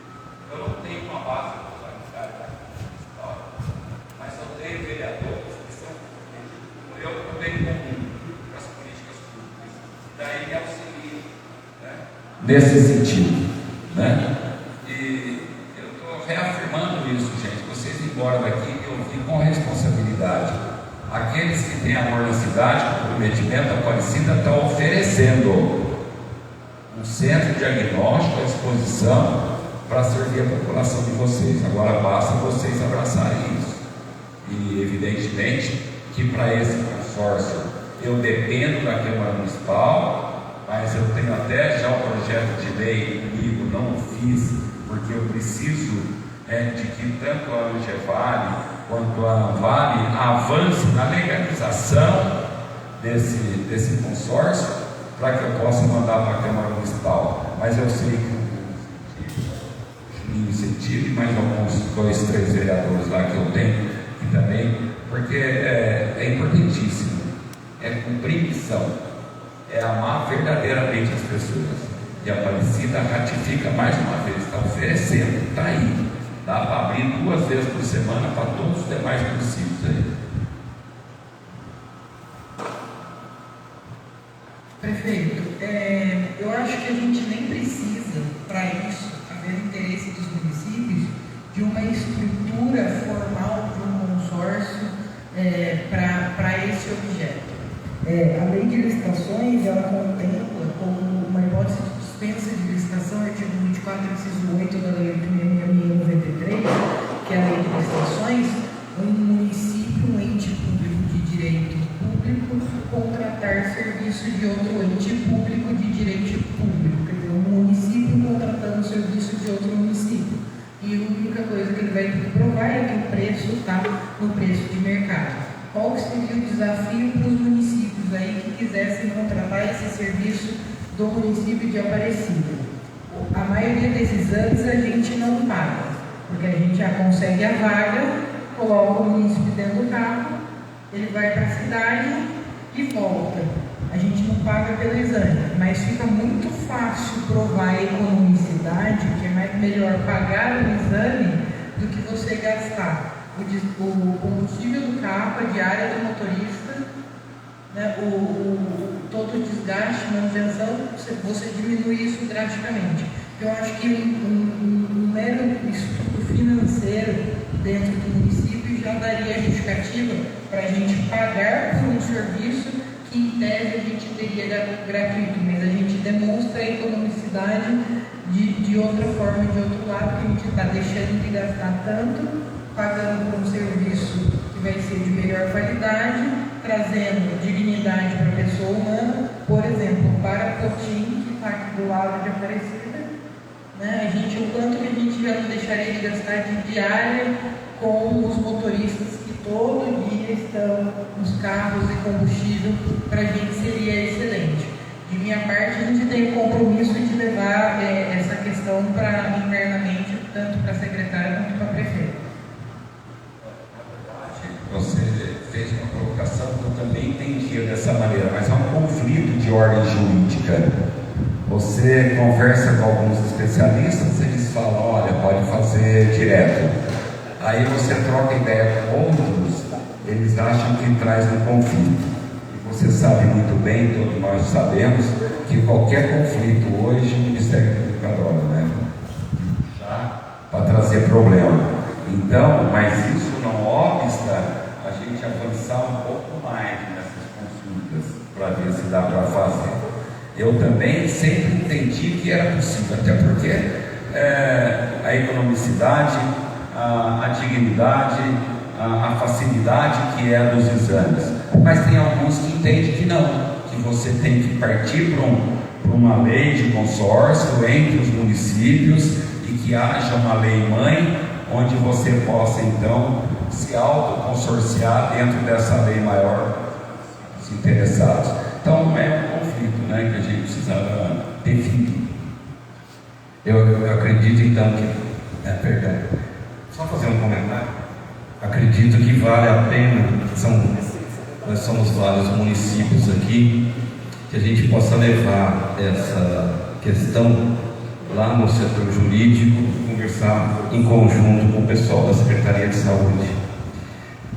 eu não tenho uma base parlamentar da história, mas eu tenho vereadores que são eu também comum para as políticas públicas, e daí me auxilia, né? Nesse sentido, né? E eu estou reafirmando isso, gente, vocês embora daqui eu vi com responsabilidade. Aqueles que têm amor na cidade, o comprometimento, a Aparecida está oferecendo um centro diagnóstico à disposição para servir a população de vocês. Agora basta vocês abraçarem isso. E evidentemente que para esse consórcio eu dependo da Câmara Municipal, mas eu tenho até já o projeto de lei comigo, não o fiz, porque eu preciso de que tanto a Angevale quanto a Vale avance na legalização desse consórcio, para que eu possa mandar para a Câmara Municipal. Mas eu sei que o incentivo e mais alguns 2, 3 vereadores lá que eu tenho, que também, porque é importantíssimo, é cumprir missão, é amar verdadeiramente as pessoas. E a Aparecida ratifica mais uma vez, está oferecendo, está aí. Dá para abrir 2 vezes por semana para todos os demais municípios aí. Prefeito, eu acho que a gente nem precisa, para isso, haver interesse dos municípios, de uma estrutura formal de um consórcio para esse objeto. A lei de licitações, ela contempla como uma hipótese de dispensa de licitação, artigo 24, inciso 8 da lei 8.693, que é a lei de licitações, um município, um ente público de direito público, contratar serviço de outro ente público de direito público, quer dizer, um município contratando serviço de outro município. E a única coisa que ele vai ter que provar é que o preço está no preço de mercado. Qual seria o desafio para os municípios aí que quisessem contratar esse serviço do município de Aparecida? A maioria desses anos a gente não paga, porque a gente já consegue a vaga, coloca o município dentro do carro, ele vai para a cidade e volta. A gente não paga pelo exame, mas fica muito fácil provar a economicidade, que é melhor pagar o exame do que você gastar o combustível do carro, a diária do motorista, né, todo o desgaste, manutenção, você diminui isso drasticamente. Eu acho que um mero estudo financeiro dentro do município já daria justificativa para a gente pagar por um serviço que em tese a gente teria gratuito, mas a gente demonstra a economicidade de outra forma, de outro lado, que a gente está deixando de gastar tanto, pagando por um serviço que vai ser de melhor qualidade, trazendo dignidade para a pessoa humana. Por exemplo, para Cotim, que está aqui do lado de Aparecida, né, o quanto que a gente já não deixaria de gastar de diária com os motoristas que todo dia estão nos carros e combustível, para a gente seria excelente. De minha parte, a gente tem o compromisso de levar essa questão internamente, tanto para a secretária quanto para a prefeita. Você fez uma provocação que eu também entendia dessa maneira, mas é um conflito de ordem jurídica. Você conversa com alguns especialistas, eles falam, olha, pode fazer direto. Aí você troca ideia com outros, eles acham que traz um conflito. E você sabe muito bem, todos nós sabemos, que qualquer conflito hoje, o Ministério Público adora, né? Para trazer problema. Então, mas isso não obsta a gente avançar um pouco mais nessas consultas, para ver se dá para fazer. Eu também sempre entendi que era possível, até porque a economicidade, a dignidade, a facilidade que é dos exames. Mas tem alguns que entendem que não, que você tem que partir para uma lei de consórcio entre os municípios e que haja uma lei mãe, onde você possa então se autoconsorciar dentro dessa lei maior dos interessados. Então é um conflito, né, que a gente precisava definir. Eu acredito então que... perdão. Só fazer um comentário. Acredito que vale a pena, nós somos vários municípios aqui, que a gente possa levar essa questão lá no setor jurídico, conversar em conjunto com o pessoal da Secretaria de Saúde.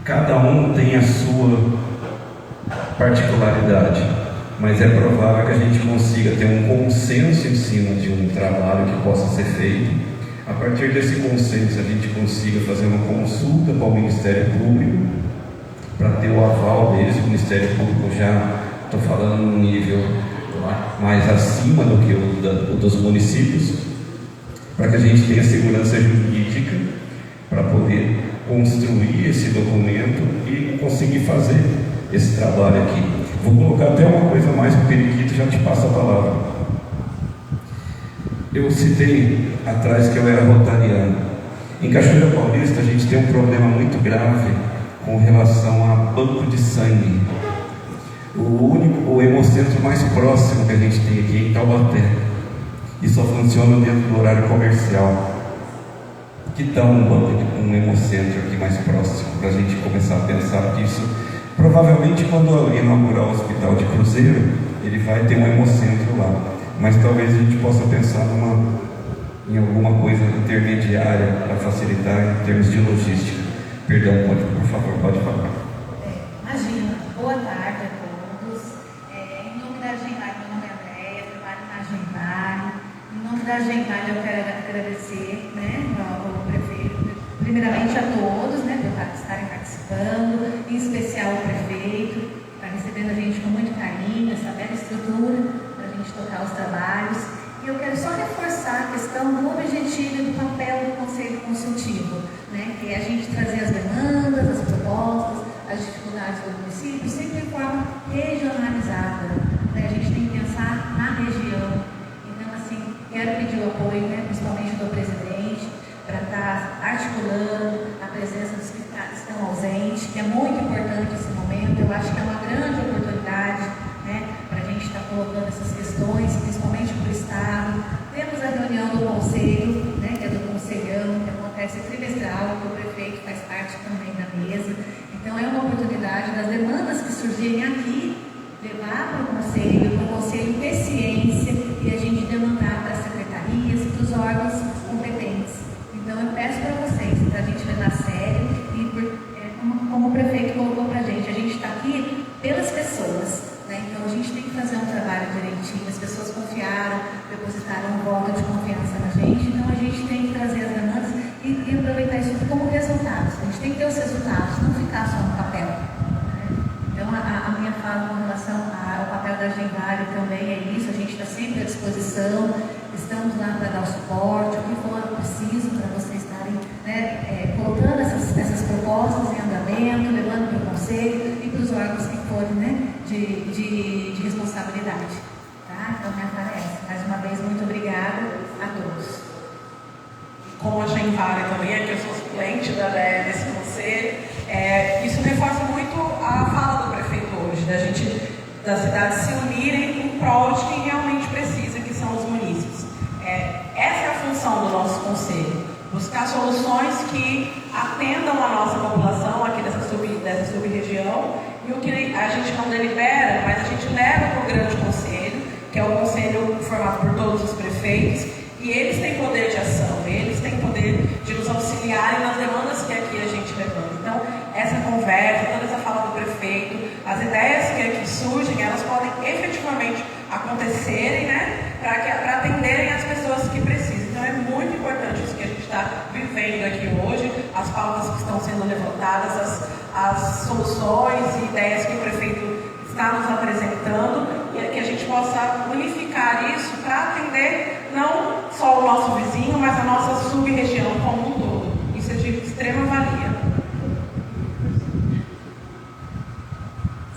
Cada um tem a sua particularidade, mas é provável que a gente consiga ter um consenso em cima de um trabalho que possa ser feito. A partir desse consenso, a gente consiga fazer uma consulta para o Ministério Público, para ter o aval deles. O Ministério Público já, estou falando num nível mais acima do que o dos municípios, para que a gente tenha segurança jurídica para poder construir esse documento e conseguir fazer esse trabalho aqui. Vou colocar até uma coisa mais para o Periquito, já te passo a palavra. Eu citei atrás que eu era rotariano. Em Cachoeira Paulista a gente tem um problema muito grave com relação a banco de sangue. O hemocentro mais próximo que a gente tem aqui é em Taubaté, e só funciona dentro do horário comercial. Que tal um hemocentro aqui mais próximo, para a gente começar a pensar nisso? Provavelmente quando inaugurar o Hospital de Cruzeiro, ele vai ter um hemocentro lá, mas talvez a gente possa pensar em alguma coisa intermediária para facilitar em termos de logística. Perdão, por favor, pode falar. Imagina, boa tarde a todos. Em nome da Agendar, meu nome é Andréia, trabalho na Agendar. Em nome da Agendar, eu quero agradecer, ao prefeito, primeiramente a todos, por estarem participando, em especial o prefeito, que está recebendo a gente com muito carinho, essa bela estrutura para a gente tocar os trabalhos. E eu quero só reforçar a questão do objetivo e do papel do Conselho Consultivo, que é a gente trazer as demandas, as propostas, as dificuldades do município, sempre de forma regionalizada. A gente tem que pensar na região. Então, quero pedir o apoio, principalmente do presidente, para estar articulando a presença dos que estão ausentes, que é muito importante esse momento. Eu acho que é uma grande oportunidade para a gente estar colocando essas questões, principalmente para o Estado. Temos a reunião do Conselho, que é do Conselhão, que acontece trimestral, que o prefeito faz parte também da mesa. Então, é uma oportunidade das demandas que surgirem aqui, levar para o Conselho ter ciência e a gente demandar para as secretarias e para os órgãos competentes. Então, eu peço para vocês, para a gente levar a sério e, como o prefeito colocou para a gente está aqui pelas pessoas. Então a gente tem que fazer um trabalho direitinho, as pessoas confiaram, depositaram um voto de confiança na gente, então a gente tem que trazer as demandas e aproveitar isso como resultados. A gente tem que ter os resultados, não ficar só no papel. Então a minha fala com relação ao papel da da Genvale também é isso, a gente está sempre à disposição, estamos lá para dar o suporte, o que for preciso para vocês estarem, né, colocando essas propostas em andamento, levando para o conselho e para os órgãos que forem, né, de responsabilidade. Tá? Então, minha fala é essa. Mais uma vez, muito obrigada a todos. Como a Genvale também, que eu sou suplente desse conselho, isso reforça muito a fala do prefeito hoje, das cidades se unirem em prol de quem realmente precisa, que são os munícipes. Essa é a função do nosso conselho, buscar soluções que atendam a nossa população aqui dessa sub-região, e o que a gente não delibera, mas a gente leva para o grande conselho, que é o conselho formado por todos os prefeitos, e eles têm poder de ação, eles têm poder de nos auxiliarem nas demandas que aqui a gente levanta. Então, essa conversa, toda essa fala do prefeito, as ideias que aqui surgem, elas podem efetivamente acontecerem, né, para atenderem as pessoas que precisam. Então, é muito importante isso que a gente está vivendo aqui hoje, as pautas que estão sendo levantadas, as soluções e ideias que o prefeito está nos apresentando, e que a gente possa unificar isso para atender não só o nosso vizinho, mas a nossa sub-região como um todo. Isso é de extrema valia.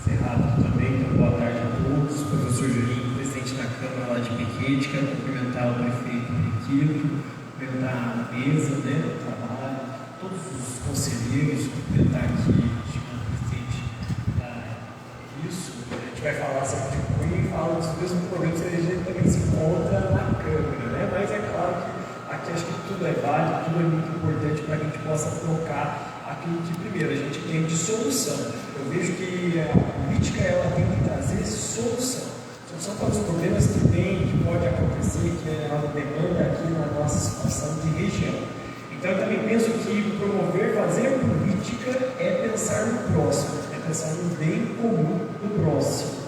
Cerrado também, então, boa tarde a todos. Professor Julinho, presidente da Câmara lá de Piquete, quero cumprimentar o prefeito Henriquito, cumprimentar a mesa, né, do trabalho, todos os conselheiros, cumprimentar aqui a gente vai falar sobre de Cunha e fala dos mesmos problemas que a gente também se encontra na Câmara, né? Mas é claro que aqui acho que tudo é válido, tudo é muito importante para que a gente possa trocar aquilo que primeiro a gente tem de solução. Eu vejo que a política ela tem que trazer solução para os problemas que tem, que pode acontecer, que é uma demanda aqui na nossa situação de região. Então eu também penso que promover, fazer política é pensar no próximo, é pensar no bem comum do próximo,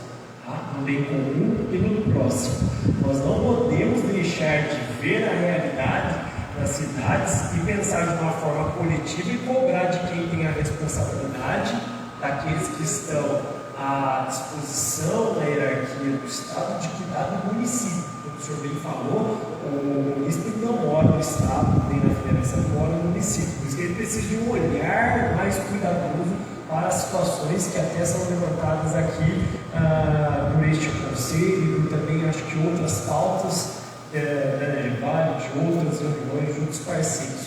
tá? No bem comum e no próximo. Nós não podemos deixar de ver a realidade das cidades e pensar de uma forma coletiva e cobrar de quem tem a responsabilidade, daqueles que estão à disposição da hierarquia do Estado, de cuidar do município. Como o senhor bem falou, o município não mora no Estado, nem na federação, mora no município. Por isso que ele precisa de um olhar mais cuidadoso para as situações que até são levantadas aqui por este conselho e também acho que outras pautas da Genvale, de outras reuniões, de outros parceiros.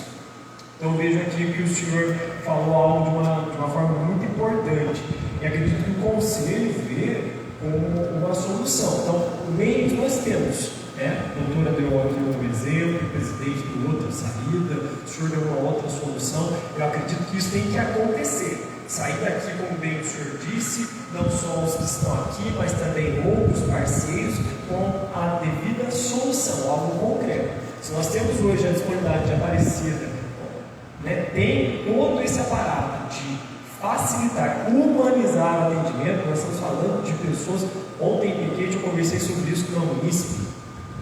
Então eu vejo aqui que o senhor falou algo de uma forma muito importante e acredito que o conselho vê como uma solução. Então, meios nós temos, né? A doutora deu aqui um exemplo, o presidente deu outra saída, o senhor deu uma outra solução. Eu acredito que isso tem que acontecer. Sair daqui, como bem o senhor disse, não só os que estão aqui, mas também outros parceiros com a devida solução, algo concreto. Se nós temos hoje a disponibilidade de Aparecida, né, tem todo esse aparato de facilitar, humanizar o atendimento. Nós estamos falando de pessoas, ontem em Piquete eu conversei sobre isso com o munícipe,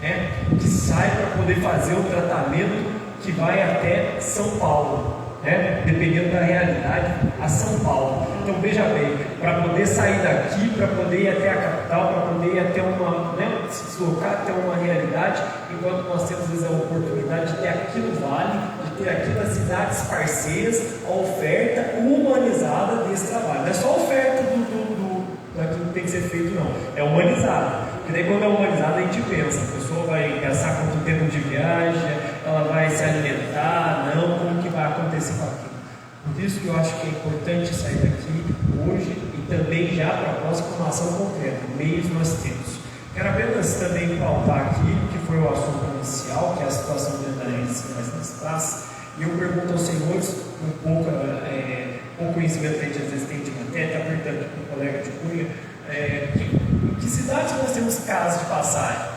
né, que sai para poder fazer o tratamento que vai até São Paulo, né, dependendo da realidade, a São Paulo. Então veja bem, para poder sair daqui, para poder ir até a capital, para poder ir até uma, né, se deslocar até uma realidade, enquanto nós temos às vezes a oportunidade de ter aqui no Vale, de ter aqui nas cidades parceiras a oferta humanizada desse trabalho. Não é só a oferta daquilo que tem que ser feito, não, é humanizada. Porque daí quando é humanizada a gente pensa, a pessoa vai gastar quanto tempo de viagem, ela vai se alimentar, não, como que vai acontecer com aquilo. Por isso que eu acho que é importante sair daqui hoje e também já para a próxima com uma ação concreta, meios nós temos. Quero apenas também pautar aqui, que foi o assunto inicial, que é a situação dentária nas praças, e eu pergunto aos senhores, com pouco conhecimento que a gente às vezes tem de matéria, está perguntando aqui para o colega de Cunha, em que cidades nós temos casos de passagem?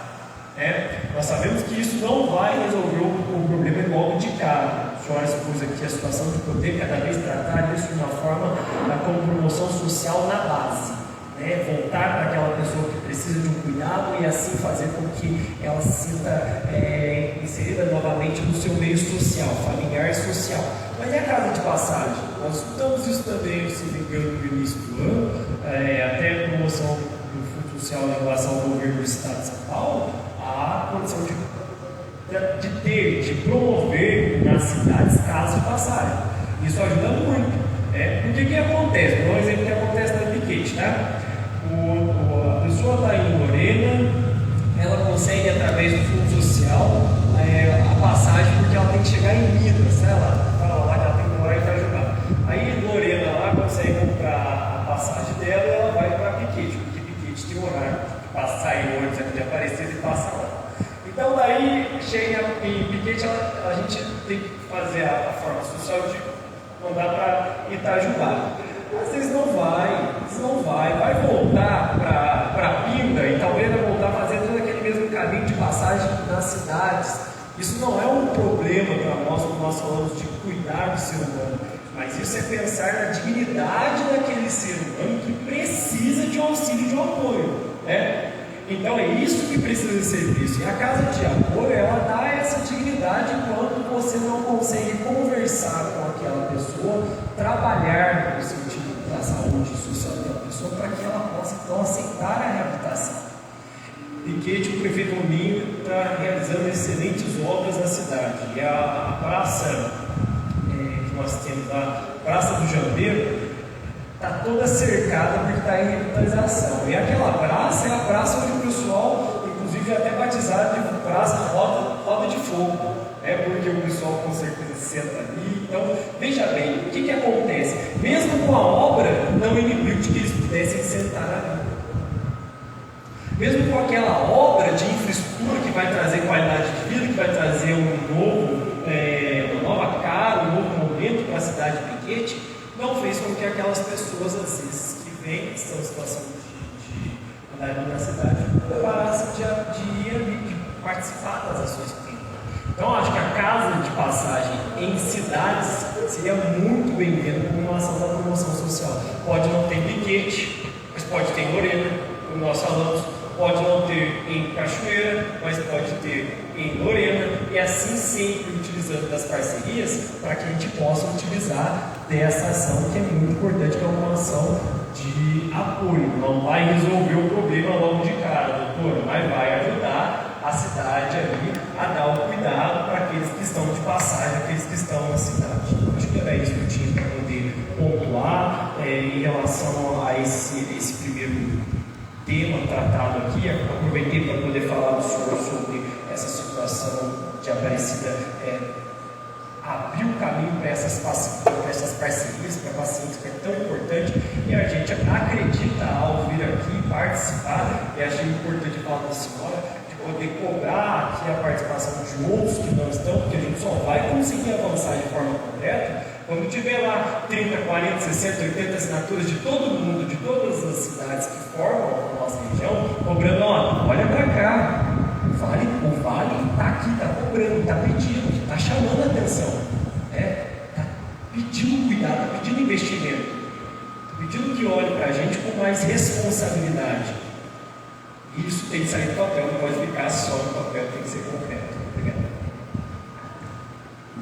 Nós sabemos que isso não vai resolver o problema logo de cara. A senhora expôs aqui a situação de poder cada vez tratar isso de uma forma como promoção social na base, né? Voltar para aquela pessoa que precisa de um cuidado e assim fazer com que ela se sinta inserida novamente no seu meio social, familiar e social. Mas e a casa de passagem? Nós estudamos isso também, se não me engano, no início do ano, até promoção do social em relação ao governo do Estado de São Paulo, a condição de promover nas cidades casas de passagem. Isso ajuda muito. Porque o que acontece? Vou dar um exemplo que acontece na piquete, tá? A pessoa está em Lorena, ela consegue, através do fundo social, a passagem, porque ela tem que chegar em Minas, né? Ela fala lá que ela tem que morar em Itajubá. Aí Lorena lá consegue comprar a passagem dela e ela vai para Piquete, porque Piquete tem horário para sair o ônibus aqui de Aparecida e passa lá. Então daí chega em Piquete, a gente tem que fazer a forma social de mandar para Itajubá. Às vezes não vai voltar para Pinda e talvez vai voltar fazendo aquele mesmo caminho de passagem nas cidades. Isso não é um problema para nós, quando nós falamos de cuidar do ser humano, mas isso é pensar na dignidade daquele ser humano que precisa de um auxílio, de um apoio, né? Então é isso que precisa ser visto. E a casa de apoio, ela dá essa dignidade quando você não consegue conversar com aquela pessoa, trabalhar no sentido da saúde social daquela pessoa, para que ela possa então aceitar a reabilitação. Piquete, o prefeito Rominho está realizando excelentes obras na cidade. E a praça que nós temos, a Praça do Jambeiro, está toda cercada porque está em revitalização. E aquela praça é a praça onde o pessoal, inclusive até batizado de praça roda de fogo, porque o pessoal com certeza senta ali. Então, veja bem, o que acontece? Mesmo com a obra, não inibiu de que eles pudessem sentar ali. Mesmo com aquela obra de infraestrutura que vai trazer qualidade de vida, que vai trazer uma nova cara, um novo momento para a cidade de Piquete, não fez com que aquelas pessoas, às vezes, que vêm, que estão em situação de andar na cidade, parassem de ir ali, de participar das ações que tem. Então, acho que a casa de passagem em cidades seria muito bem-vinda como uma ação da promoção social. Pode não ter Piquete, mas pode ter em Lorena, como nós falamos. Pode não ter em Cachoeira, mas pode ter em Lorena, e assim sempre utilizando das parcerias para que a gente possa utilizar dessa ação que é muito importante, que é uma ação de apoio. Não vai resolver o problema logo de cara, doutora, mas vai ajudar a cidade ali a dar o cuidado para aqueles que estão de passagem, aqueles que estão na cidade. Acho que era isso que eu tinha para poder pontuar em relação a esse primeiro tema tratado aqui. Aproveitei para poder falar do senhor sobre essa situação de Aparecida, abrir o caminho para essas parcerias para pacientes, que é tão importante, e a gente acredita ao vir aqui participar, e achei importante falar da senhora, de poder cobrar aqui a participação de outros que não estão, porque a gente só vai conseguir avançar de forma correta quando tiver lá 30, 40, 60, 80 assinaturas de todo mundo, de todas as cidades que formam a nossa região, cobrando, olha para cá, o Vale está aqui, está cobrando, está pedindo, está chamando a atenção, está pedindo cuidado, está pedindo investimento, está pedindo que olhe para a gente com mais responsabilidade. Isso tem que sair do papel, não pode ficar só no papel, tem que ser concreto. Obrigado.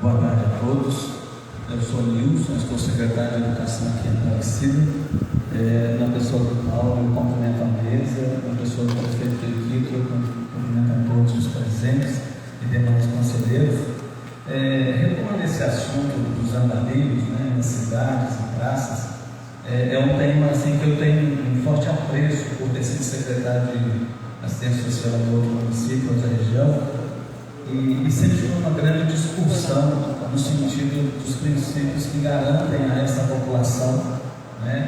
Boa tarde a todos. Eu sou Nilson, estou secretário de Educação aqui em Aparecida. Na pessoa do Paulo, eu cumprimento a mesa, na pessoa do prefeito Periquito, eu cumprimento a todos os presentes e demais conselheiros. Retomando esse assunto dos andarilhos, nas cidades e praças, é um tema assim, que eu tenho um forte apreço por ter sido secretário de assistência social do outro município, outra região. E sempre foi uma grande discussão no sentido dos princípios que garantem a essa população,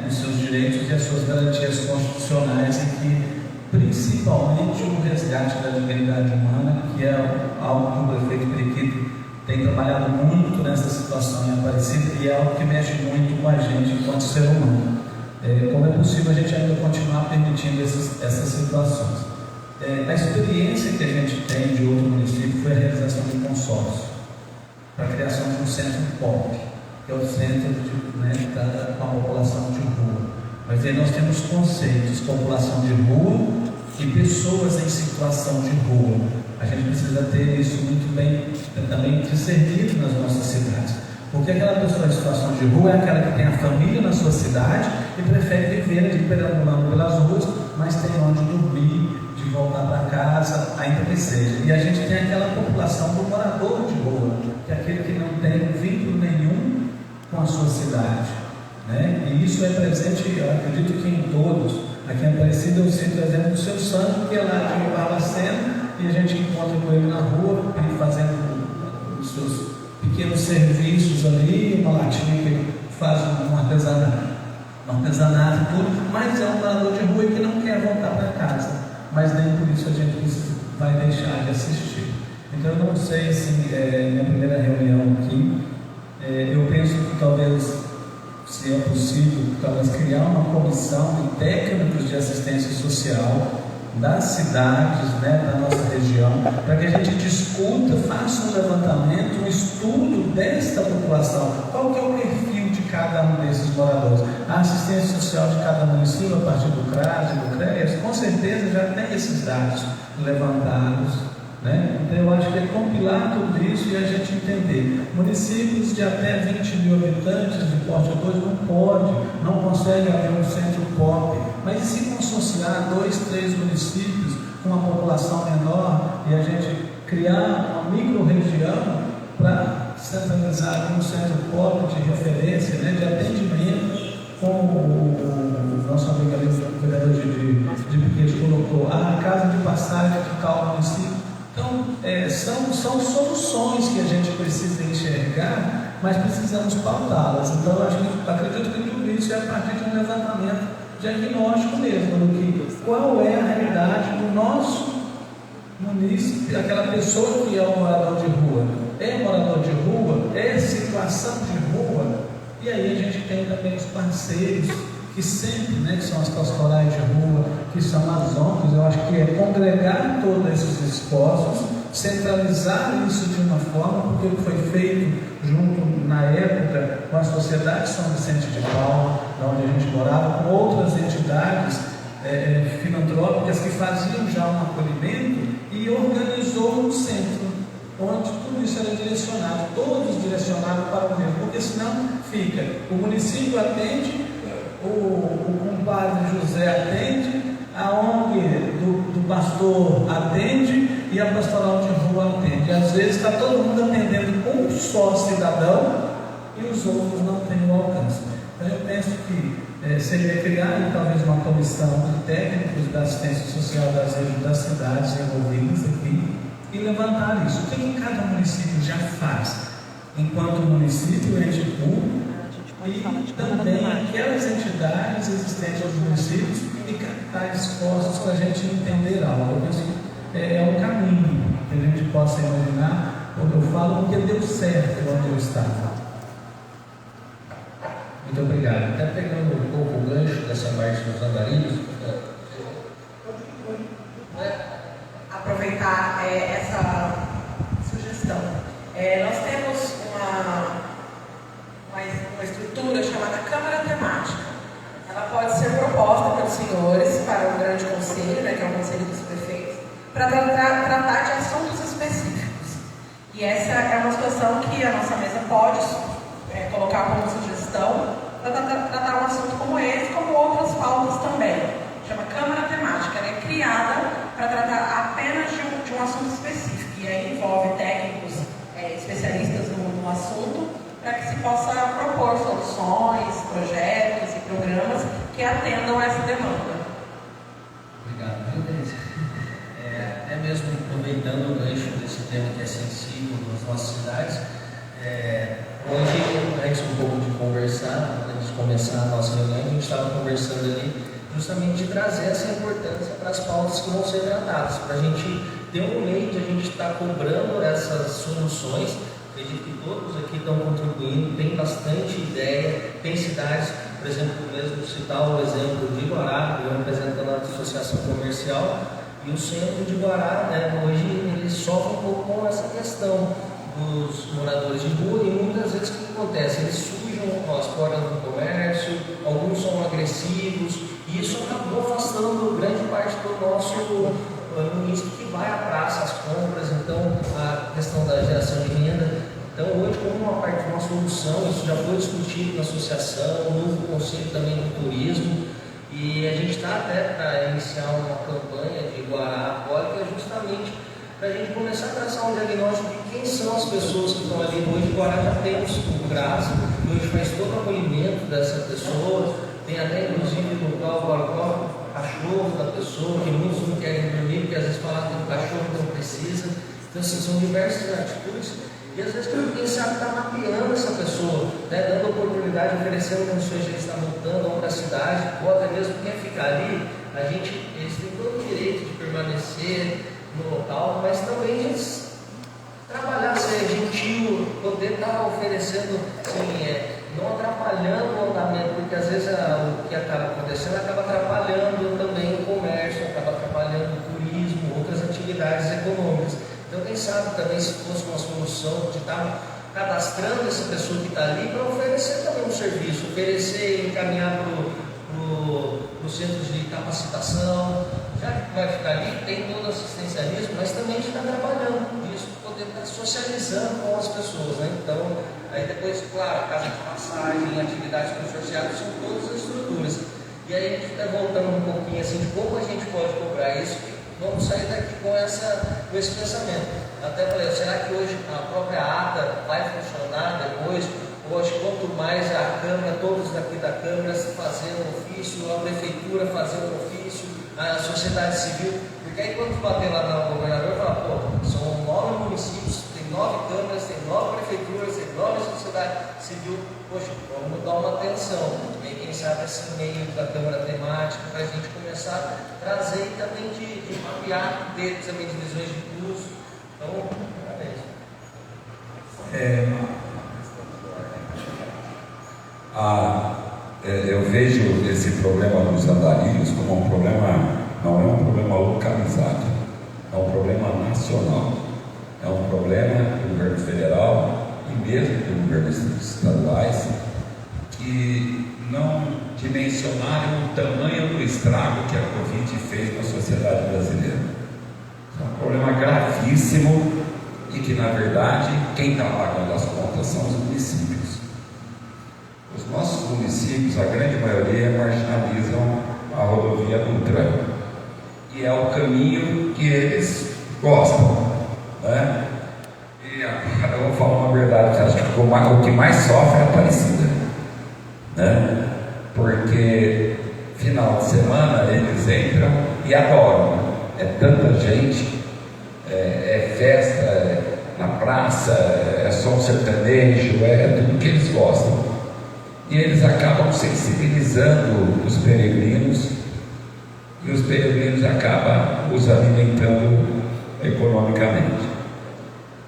os seus direitos e as suas garantias constitucionais, e que principalmente o resgate da dignidade humana, que é algo que o prefeito Periquito tem trabalhado muito nessa situação em Aparecida, e é algo que mexe muito com a gente enquanto ser humano. Como é possível a gente ainda continuar permitindo essas situações? A experiência que a gente tem de outro município foi a realização de um consórcio para a criação de um centro POP, que é o centro para a população de rua. Mas aí nós temos conceitos: população de rua e pessoas em situação de rua. A gente precisa ter isso muito bem também discernido nas nossas cidades, porque aquela pessoa em situação de rua é aquela que tem a família na sua cidade e prefere viver ali perambulando pelas ruas, mas tem onde dormir, de voltar para casa, ainda que seja. E a gente tem aquela população do morador de rua, que é aquele que não tem vínculo nenhum com a sua cidade, né? E isso é presente, eu acredito que em todos. Aqui em Aparecida eu sinto o exemplo do seu Sandro, que é lá de Barbacena, e a gente encontra com ele na rua, ele fazendo os seus pequenos serviços ali, uma latinha que ele faz um artesanato e tudo, mas é um morador de rua que não quer voltar para casa, mas nem por isso a gente vai deixar de assistir. Então eu não sei se minha primeira reunião aqui, eu penso que talvez, se é possível, talvez criar uma comissão de técnicos de assistência social das cidades, né, da nossa região, para que a gente discuta, faça um levantamento, um estudo desta população. Qual que é o perfil de cada um desses moradores? A assistência social de cada município, a partir do CRAS e do CREAS, com certeza já tem esses dados levantados, né? Então eu acho que é compilar tudo isso e a gente entender. Municípios de até 20 mil habitantes de porte 2 não consegue abrir um centro POP, mas e se consorciar 2, 3 municípios com uma população menor e a gente criar uma micro-região para centralizar um centro POP de referência, né, de atendimento, como o nosso amigo ali, o vereador de Piquete colocou, a casa de passagem de tal município. Então, são soluções que a gente precisa enxergar, mas precisamos pautá-las. Então, acredito que tudo isso é a partir de um levantamento diagnóstico mesmo, do que qual é a realidade do nosso município, aquela pessoa que é um morador de rua. É morador de rua? É situação de rua? E aí a gente tem também os parceiros, que sempre, né, que são as pastorais de rua, que são as ONGs. Eu acho que é congregar todos esses esforços, centralizar isso de uma forma, porque o que foi feito junto na época com a Sociedade São Vicente de Paulo, onde a gente morava, com outras entidades filantrópicas que faziam já um acolhimento, e organizou um centro, onde tudo isso era direcionado, todos direcionados para o mesmo, porque senão fica, o município atende, o compadre José atende, a ONG do pastor atende e a pastoral de rua atende. E às vezes está todo mundo atendendo um só cidadão e os outros não têm o alcance. Então eu penso que seria criar talvez uma comissão de técnicos da assistência social das cidades envolvidas aqui e levantar isso. O que cada município já faz enquanto município, ente público, e também aquelas entidades existentes nos municípios e captar esforços para a gente entender algo. Eu penso que é um caminho que a gente possa imaginar, quando eu falo, porque deu certo onde eu estava. Muito obrigado. Até pegando um pouco o gancho dessa parte dos andarilhos, aproveitar essa sugestão. Nós temos uma estrutura chamada Câmara Temática. Ela pode ser proposta pelos senhores para um grande conselho, né, que é o Conselho dos Prefeitos, para tratar de assuntos específicos. E essa é uma situação que a nossa mesa pode colocar como sugestão para tratar um assunto como esse, como outras pautas também. Chama Câmara Temática. Ela é criada para tratar apenas de um assunto específico, e aí envolve técnicos especialistas no assunto, para que se possa propor soluções, projetos e programas que atendam essa demanda. Obrigado, Denise. Até mesmo aproveitando o gancho desse tema que é sensível nas nossas cidades, hoje, antes um pouco de conversar, antes de começar a nossa reunião, a gente estava conversando ali justamente de trazer essa importância para as pautas que vão ser tratadas, para a gente ter um meio de a gente estar cobrando essas soluções. Acredito que todos aqui estão contribuindo, tem bastante ideia, tem cidades, por exemplo, mesmo citar o exemplo de Guará, eu representando a Associação Comercial, e o centro de Guará, né, hoje ele sofre um pouco com essa questão dos moradores de rua, e muitas vezes o que acontece? Eles sujam as portas do comércio, alguns são agressivos, e isso acabou afastando grande parte do nosso município que vai à praça, às compras. Então a questão da geração de renda, então hoje, como uma parte de uma solução, isso já foi discutido na associação, no novo conselho também do turismo, E a gente está até para iniciar uma campanha de Guará Alcoólica justamente para a gente começar a traçar um diagnóstico de quem são as pessoas que estão ali. Hoje Guará já tem o GRAS, que hoje faz todo o acolhimento dessa pessoa, tem até inclusive local para o cachorro da pessoa, que muitos não querem dormir, porque às vezes falam que o cachorro não precisa. Então assim, são diversas atitudes, e às vezes quem sabe está mapeando essa pessoa, né, dando oportunidade, oferecendo condições de estar voltando a outra cidade, ou até mesmo quem ficar ali, eles têm todo o direito de permanecer no local, mas também de trabalhar, ser gentil, poder estar oferecendo, assim, não atrapalhando o andamento, porque às vezes o que acaba acontecendo acaba atrapalhando também o comércio, acaba atrapalhando o turismo, outras atividades econômicas. Então, quem sabe também, se fosse uma solução de estar cadastrando essa pessoa que está ali para oferecer também um serviço, oferecer, encaminhar para o centro de capacitação, já que vai ficar ali, tem todo o assistencialismo, mas também está trabalhando nisso, poder estar socializando com as pessoas, né? Então, aí depois, claro, casa de passagem, atividades consorciadas, são todas as estruturas. E aí a gente está voltando um pouquinho assim de como a gente pode cobrar isso. Vamos sair daqui com esse pensamento. Até falei, será que hoje a própria ata vai funcionar depois? Hoje, quanto mais a Câmara, todos daqui da Câmara fazendo um ofício, a Prefeitura fazendo um ofício, a sociedade civil, porque aí quando bater lá no governador, fala, pô, são 9 municípios, tem 9 câmaras, tem 9 prefeituras, tem 9 sociedade civil, poxa, vamos dar uma atenção. E quem sabe esse meio da Câmara temática, para a gente começar a trazer e também de mapear deles também divisões de curso. Então, parabéns. Eu vejo esse problema dos andarilhos como um problema, não é um problema localizado, é um problema nacional, é um problema do governo federal e mesmo do governo estaduais que não dimensionaram o tamanho do estrago que a Covid fez na sociedade brasileira. É um problema gravíssimo e que, na verdade, quem está pagando as contas são os municípios. Os nossos municípios, a grande maioria, marginalizam a rodovia Dutra. E é o caminho que eles gostam, né? E agora eu vou falar uma verdade, acho que o que mais sofre é a Aparecida, né? Porque final de semana eles entram e adoram. É tanta gente, é festa na praça, é som sertanejo, é tudo que eles gostam. E eles acabam sensibilizando os peregrinos, e os peregrinos acabam os alimentando economicamente.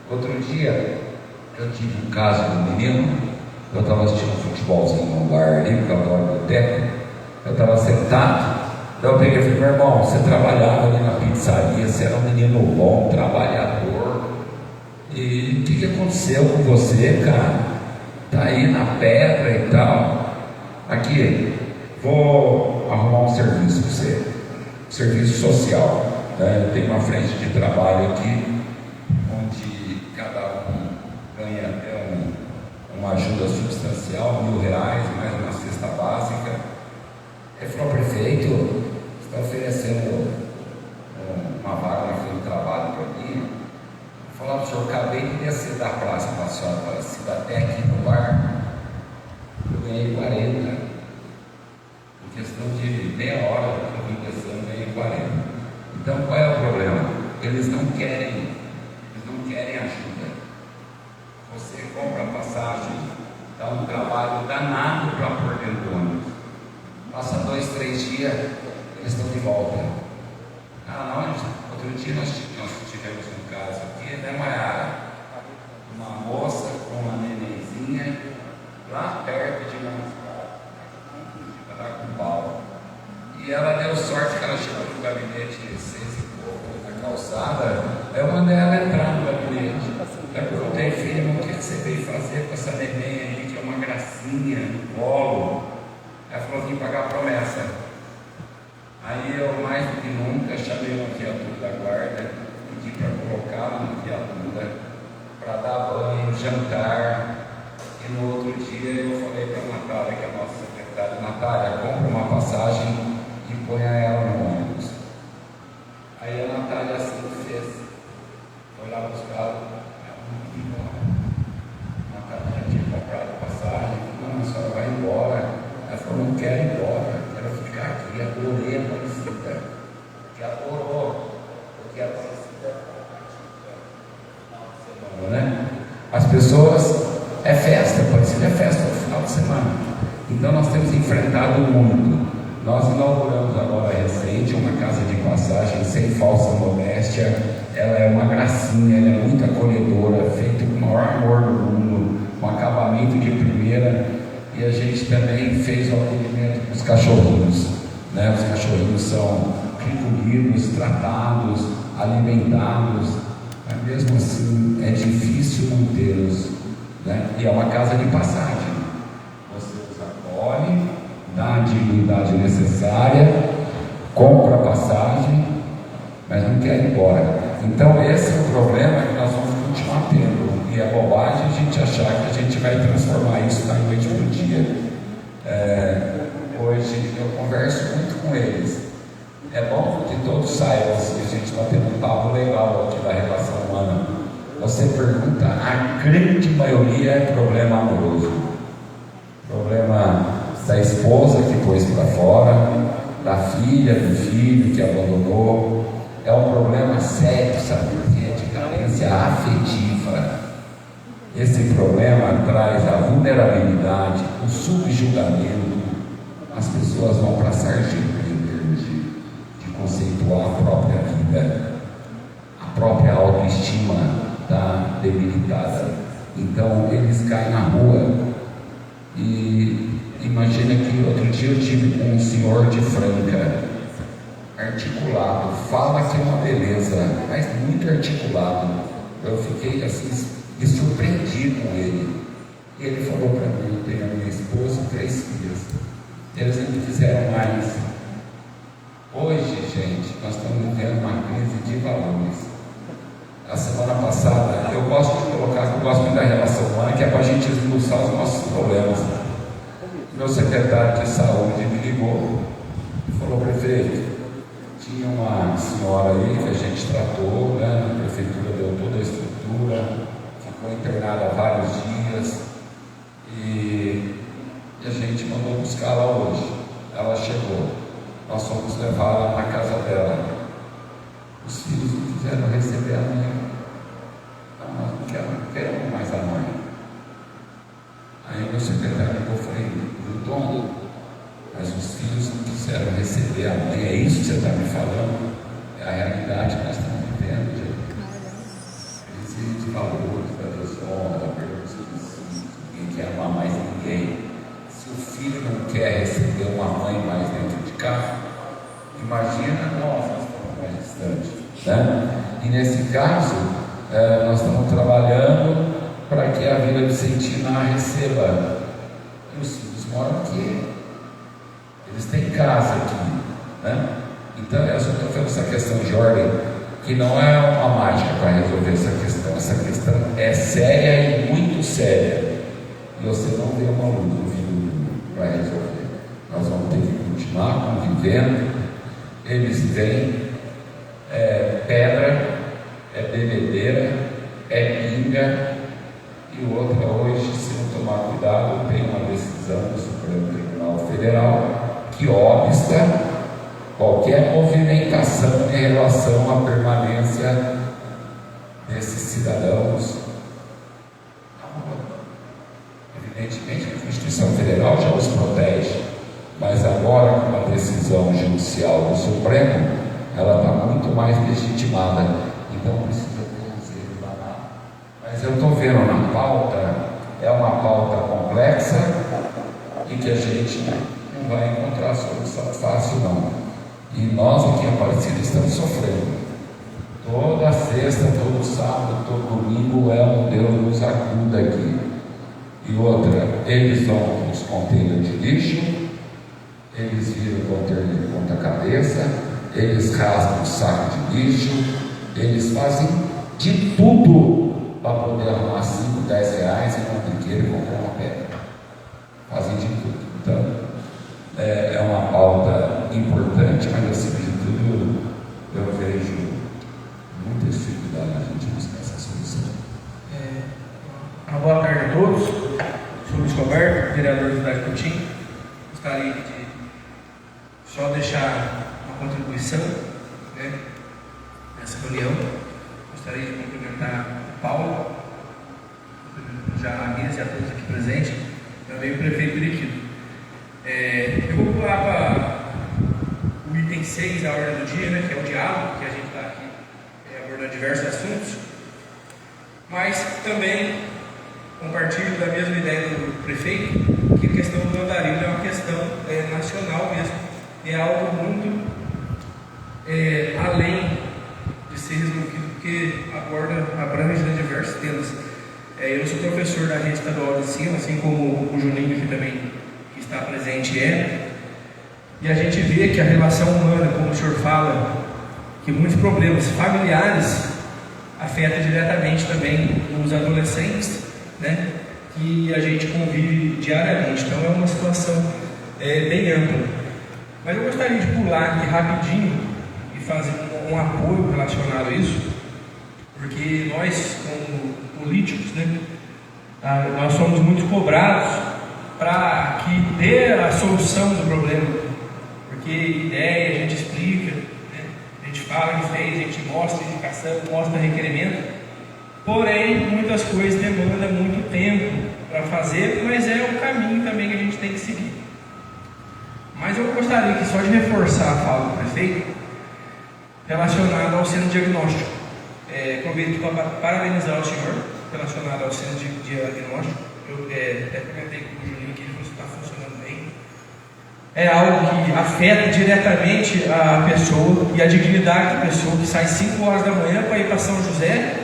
Outro dia, eu tive um caso de um menino, eu estava assistindo um futebolzinho num bar ali, porque eu adoro boteco, eu estava sentado, daí eu peguei e falei, meu irmão, você trabalhava ali na pizzaria, você era um menino bom, trabalhador, e o que aconteceu com você, cara? Tá aí na pedra e tal. Aqui, vou arrumar um serviço para você, serviço social, né? Tem uma frente de trabalho aqui, onde cada um ganha uma ajuda substancial, R$1.000, mais uma cesta básica. Ele falou, prefeito, está oferecendo uma vaga na frente do trabalho para mim. Falar para o senhor, acabei de descer da praça para a senhora, para a até aqui no bar, eu ganhei 40. Em questão de meia hora que eu vim descendo, eu ganhei 40. Então qual é o problema? Eles não querem ajuda. Você compra passagem, dá um trabalho danado para pôr dentro do ônibus. Passa 2, 3 dias, eles estão de volta. Outro dia nós tivemos um caso aqui, né, Maiara? Uma moça com uma nenenzinha lá perto de Caracumbau. E ela deu sorte que ela chegou no gabinete 6 e pouco na calçada. Aí eu mandei ela entrar no gabinete. Eu perguntei, filha, o que você veio fazer com essa neném aí, que é uma gracinha no colo? Ela falou, vim pagar a promessa. Aí eu, mais do que nunca, chamei uma viatura da guarda, pedi para colocá-la na viatura, para dar banho, jantar. No outro dia eu falei para a Natália, que é a nossa secretária, Natália, compra uma passagem e ponha ela no ônibus. Aí a Natália assim fez, foi lá buscar, a Natália já tinha comprado passagem, não, a senhora vai embora. Ela falou, não quero ir embora, quero ficar aqui, adorei a Aparecida, que adorou, porque a Aparecida né? As pessoas, é festa, Aparecida é festa no final de semana. Então nós temos enfrentado muito. Nós inauguramos agora recente uma casa de passagem sem falsa modéstia. Ela é uma gracinha, ela é muito acolhedora, feita com o maior amor do mundo, com acabamento de primeira. E a gente também fez o acolhimento dos cachorrinhos, né? Os cachorrinhos são recolhidos, tratados, alimentados, mas mesmo assim é difícil mantê-los, né? E é uma casa de passagem. Você os acolhe, dá a dignidade necessária, compra a passagem, mas não quer ir embora. Então esse é o problema que nós vamos continuar tendo. E é bobagem a gente achar que a gente vai transformar isso da noite para o dia. Hoje eu converso muito com eles. É bom que todos saibam que a gente está tendo um papo legal aqui da relação humana. Você pergunta, a grande maioria é problema amoroso. Problema da esposa que pôs para fora, da filha, do filho que abandonou. É um problema sério, sabe por quê? De carência afetiva. Esse problema traz a vulnerabilidade, o subjugamento. As pessoas vão para a sarjeta em termos de conceituar a própria vida. A própria autoestima está debilitada. Então eles caem na rua. E imagina que outro dia eu tive com um senhor de Franca, articulado, fala que é uma beleza, mas muito articulado. Eu fiquei assim, me surpreendi com ele. E ele falou para mim, eu tenho a minha esposa e 3 filhas. Eles ainda quiseram mais. Hoje, gente, nós estamos vivendo uma crise de valores. A semana passada, eu gosto de colocar, eu gosto muito da relação humana, que é para a gente esmiuçar os nossos problemas. Meu secretário de saúde me ligou e falou, prefeito, tinha uma senhora aí que a gente tratou, né, a prefeitura deu toda a estrutura, ficou internada há vários dias e a gente mandou buscá-la hoje. Ela chegou, nós fomos levá-la na casa dela. Os filhos não quiseram receber a mãe. Não, nós não queremos mais a mãe. Aí meu secretário ligou e falei, Tom, mas os filhos não quiseram receber a mãe. É isso que você está me falando? É a realidade que nós estamos vivendo, gente. Crise de valores, da desonra, da perda dos princípios. Ninguém quer amar mais ninguém. Se o filho não quer receber uma mãe mais dentro de casa, imagina nós estamos mais distantes, né? E nesse caso, nós estamos trabalhando para que a Vila Vicentina a receba. E os filhos moram aqui, eles têm casa aqui, né? Então eu só estou falando essa questão de ordem, que não é uma mágica para resolver essa questão é séria e muito séria, e você não vê uma luz no fim do mundo para resolver. Nós vamos ter que continuar convivendo. Eles vêm, pedra, é bebedeira, é pinga, e outra hoje, se não tomar cuidado, tem uma decisão do Supremo Tribunal Federal que obsta qualquer movimentação em relação à permanência desses cidadãos. Evidentemente que a Constituição Federal já os protege, mas agora com a decisão judicial do Supremo, ela está muito mais legitimada. Então precisa ter um zelo danado. Mas eu estou vendo na pauta, é uma pauta complexa e que a gente não vai encontrar solução fácil não. E nós aqui em Aparecida estamos sofrendo. Toda sexta, todo sábado, todo domingo é um Deus nos acuda aqui. E outra, eles vão nos contêineres de lixo, eles viram o container de ponta cabeça, eles rasgam o saco de lixo, eles fazem de tudo para poder arrumar 5, 10 reais e não brinquedo e comprar uma pedra. Fazem de tudo. Então, é uma pauta importante, mas acima de tudo eu vejo muita dificuldade na gente buscar essa solução. Uma boa tarde a todos. Sou Luiz Roberto, vereador da cidade de Cotim. Gostaria de só deixar uma contribuição, né, nessa reunião. Gostaria de cumprimentar o Paulo, já a mesa e a todos aqui presentes, também o prefeito Periquito. Eu vou pular para o item 6 da ordem do dia, né, que é o diálogo, que a gente está aqui abordando diversos assuntos, mas também compartilho da mesma ideia do prefeito, que a questão do andarilho é uma questão nacional mesmo, é algo muito além de ser resolvido, porque abrange diversos temas. Eu sou professor da rede estadual de ensino, assim como o Juninho aqui também, que está presente, e a gente vê que a relação humana, como o senhor fala, que muitos problemas familiares afetam diretamente também os adolescentes, né, que a gente convive diariamente. Então é uma situação bem ampla. Mas eu gostaria de pular aqui rapidinho e fazer um apoio relacionado a isso, porque nós, como políticos, né, nós somos muito cobrados para que dê a solução do problema, porque ideia a gente explica, né, a gente fala que fez, a gente mostra indicação, mostra requerimento, porém muitas coisas demandam muito tempo para fazer, mas é o caminho também que a gente tem que seguir. Mas eu gostaria aqui só de reforçar a fala do prefeito relacionada ao centro diagnóstico. Aproveito para parabenizar o senhor relacionado ao centro de diagnóstico. Eu até comentei com o Juninho que ele está funcionando bem. É algo que afeta diretamente a pessoa e a dignidade da pessoa, que sai 5 horas da manhã para ir para São José,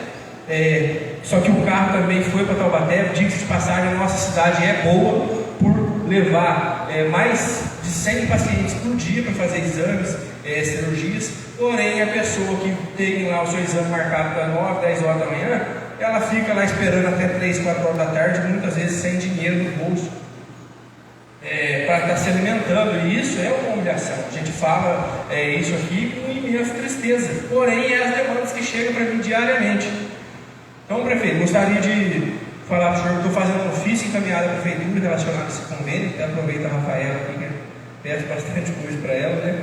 só que o carro também foi para Taubaté. Diga-se de passagem, a nossa cidade é boa por levar mais de 100 pacientes por dia para fazer exames, cirurgias, porém a pessoa que tem lá o seu exame marcado para 9, 10 horas da manhã, ela fica lá esperando até 3, 4 horas da tarde, muitas vezes sem dinheiro no bolso, para estar se alimentando, e isso é uma humilhação. A gente fala isso aqui com imensa tristeza, porém é as demandas que chegam para mim diariamente. Então, prefeito, gostaria de falar para o senhor que estou fazendo um ofício encaminhado à prefeitura relacionado a esse convênio, até aproveito a Rafaela aqui, que peço bastante coisa para ela, né?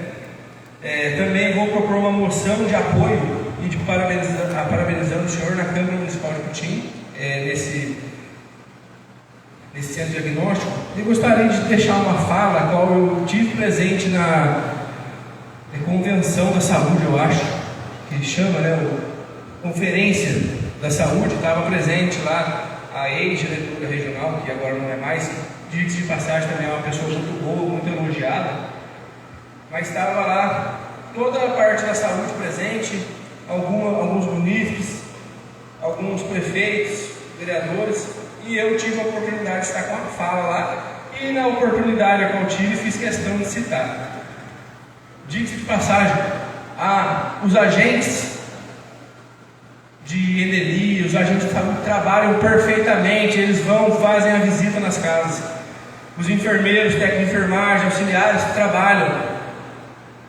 Também vou propor uma moção de apoio e de parabenizando o senhor na Câmara Municipal de Cotim, nesse centro diagnóstico. E gostaria de deixar uma fala, a qual eu tive presente na Convenção da Saúde, eu acho, que chama, né, Conferência da Saúde. Estava presente lá a ex-diretora regional, que agora não é mais, diga-se de passagem, também é uma pessoa muito boa, muito elogiada, mas estava lá toda a parte da saúde presente, alguns munícipes, alguns prefeitos, vereadores, e eu tive a oportunidade de estar com a fala lá, e na oportunidade que eu tive, fiz questão de citar. Diga-se de passagem, os agentes de endemia, os agentes de saúde trabalham perfeitamente, eles fazem a visita nas casas. Os enfermeiros, técnicos de enfermagem, auxiliares trabalham.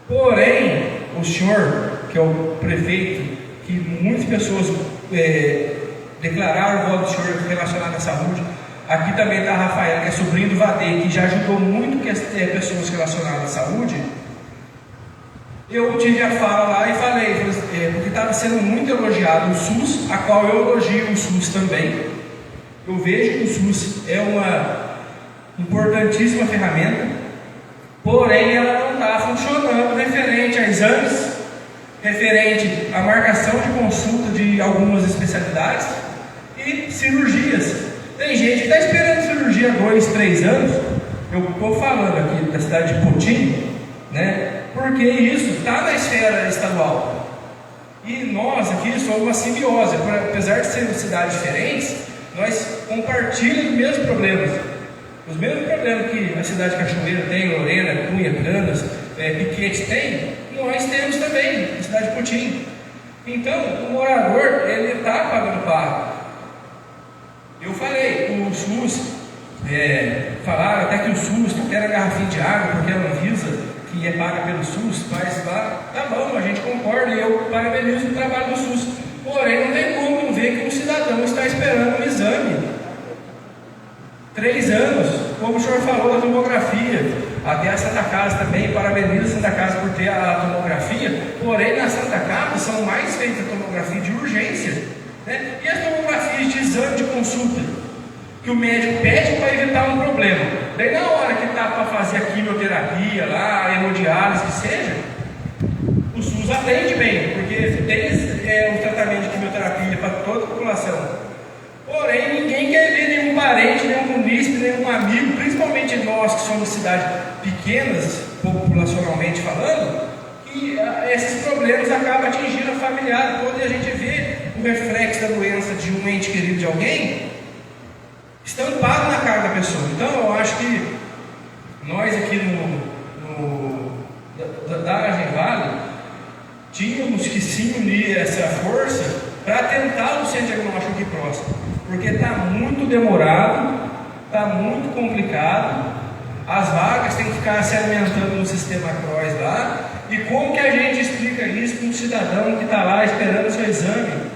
Porém, o senhor, que é o prefeito, que muitas pessoas declararam o voto do senhor relacionado à saúde, aqui também está a Rafaela, que é sobrinho do Vadei, que já ajudou muito pessoas relacionadas à saúde. Eu tive a fala lá e falei, porque estava sendo muito elogiado o SUS, a qual eu elogio o SUS também. Eu vejo que o SUS é uma importantíssima ferramenta, porém ela não está funcionando referente a exames, referente à marcação de consulta de algumas especialidades e cirurgias. Tem gente que está esperando cirurgia há 2, 3 anos. Eu estou falando aqui da cidade de Cotim, né? Porque isso está na esfera estadual. E nós aqui somos uma simbiose. Apesar de sermos cidades diferentes, nós compartilhamos os mesmos problemas. Os mesmos problemas que a cidade de Cachoeira tem, Lorena, Cunha, Canas, Piquete tem, nós temos também na cidade de Cotim. Então, o morador, ele está pagando pago. Eu falei, o SUS, falaram até que o SUS quer a garrafinha de água, porque a Anvisa que é paga pelo SUS, faz lá, tá bom, a gente concorda, e eu parabenizo o trabalho do SUS. Porém, não tem como não ver que um cidadão está esperando um exame. 3 anos, como o senhor falou da tomografia, até a Santa Casa também, parabenizo a Santa Casa por ter a tomografia, porém na Santa Casa são mais feitas tomografia de urgência, né? E as tomografias de exame de consulta, que o médico pede para evitar um problema. Daí na hora que está para fazer a quimioterapia lá, a hemodiálise, que seja, o SUS atende bem, porque tem o tratamento de quimioterapia para toda a população. Porém, ninguém quer ver nenhum parente, nenhum munícipe, nenhum amigo, principalmente nós que somos cidades pequenas, populacionalmente falando, que esses problemas acabam atingindo a familiar toda e a gente vê o reflexo da doença de um ente querido de alguém estampado na cara da pessoa. Então, eu acho que nós aqui da Agenvale tínhamos que sim unir essa força para tentar o centro diagnóstico aqui próximo, porque está muito demorado, está muito complicado, as vagas têm que ficar se alimentando no sistema CROS lá, e como que a gente explica isso para um cidadão que está lá esperando o seu exame?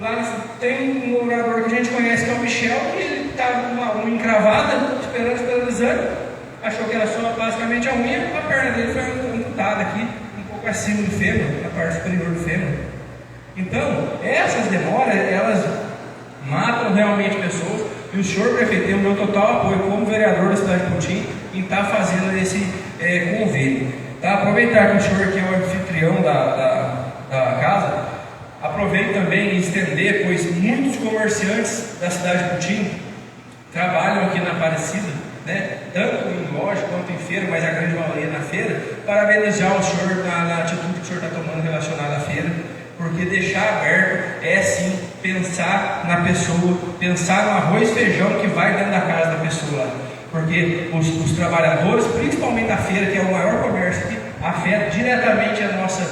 Lá tem um morador que a gente conhece que é o Michel, que ele estava com uma unha encravada, esperando o exame, achou que era só basicamente a unha, a perna dele foi amputada aqui, um pouco acima do fêmur, na parte superior do fêmur. Então, essas demoras, elas matam realmente pessoas, e o senhor prefeito tem o meu total apoio como vereador da cidade de Putim em estar fazendo esse convênio. Tá? Aproveitar que o senhor aqui é o anfitrião da casa, aproveito também e estender, pois muitos comerciantes da cidade de Putim trabalham aqui na Aparecida, né? Tanto em loja quanto em feira, mas a grande maioria na feira, parabenizar o senhor na atitude que o senhor está tomando relacionada à feira, porque deixar aberto é sim pensar na pessoa, pensar no arroz e feijão que vai dentro da casa da pessoa lá. Porque os trabalhadores, principalmente da feira, que é o maior comércio que afeta diretamente a nossa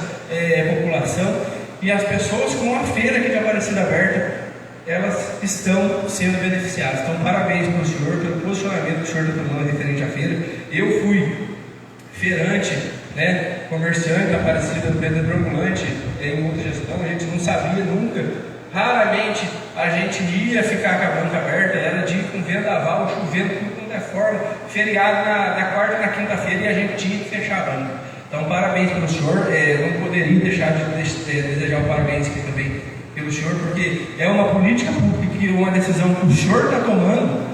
população, e as pessoas com a feira aqui de Aparecida aberta, elas estão sendo beneficiadas. Então, parabéns para o senhor, pelo posicionamento que o senhor está tomando referente à feira. Eu fui feirante, né, comerciante da Aparecida, vendedor ambulante em outra gestão, a gente não sabia nunca, raramente a gente ia ficar com a banca aberta, era de com vendaval, chovendo, tudo quanto é forma, feriado na quarta e na quinta-feira, e a gente tinha que fechar a banca. Então, parabéns pelo senhor, não poderia deixar de desejar o parabéns aqui também pelo senhor, porque é uma política pública, que uma decisão que o senhor está tomando,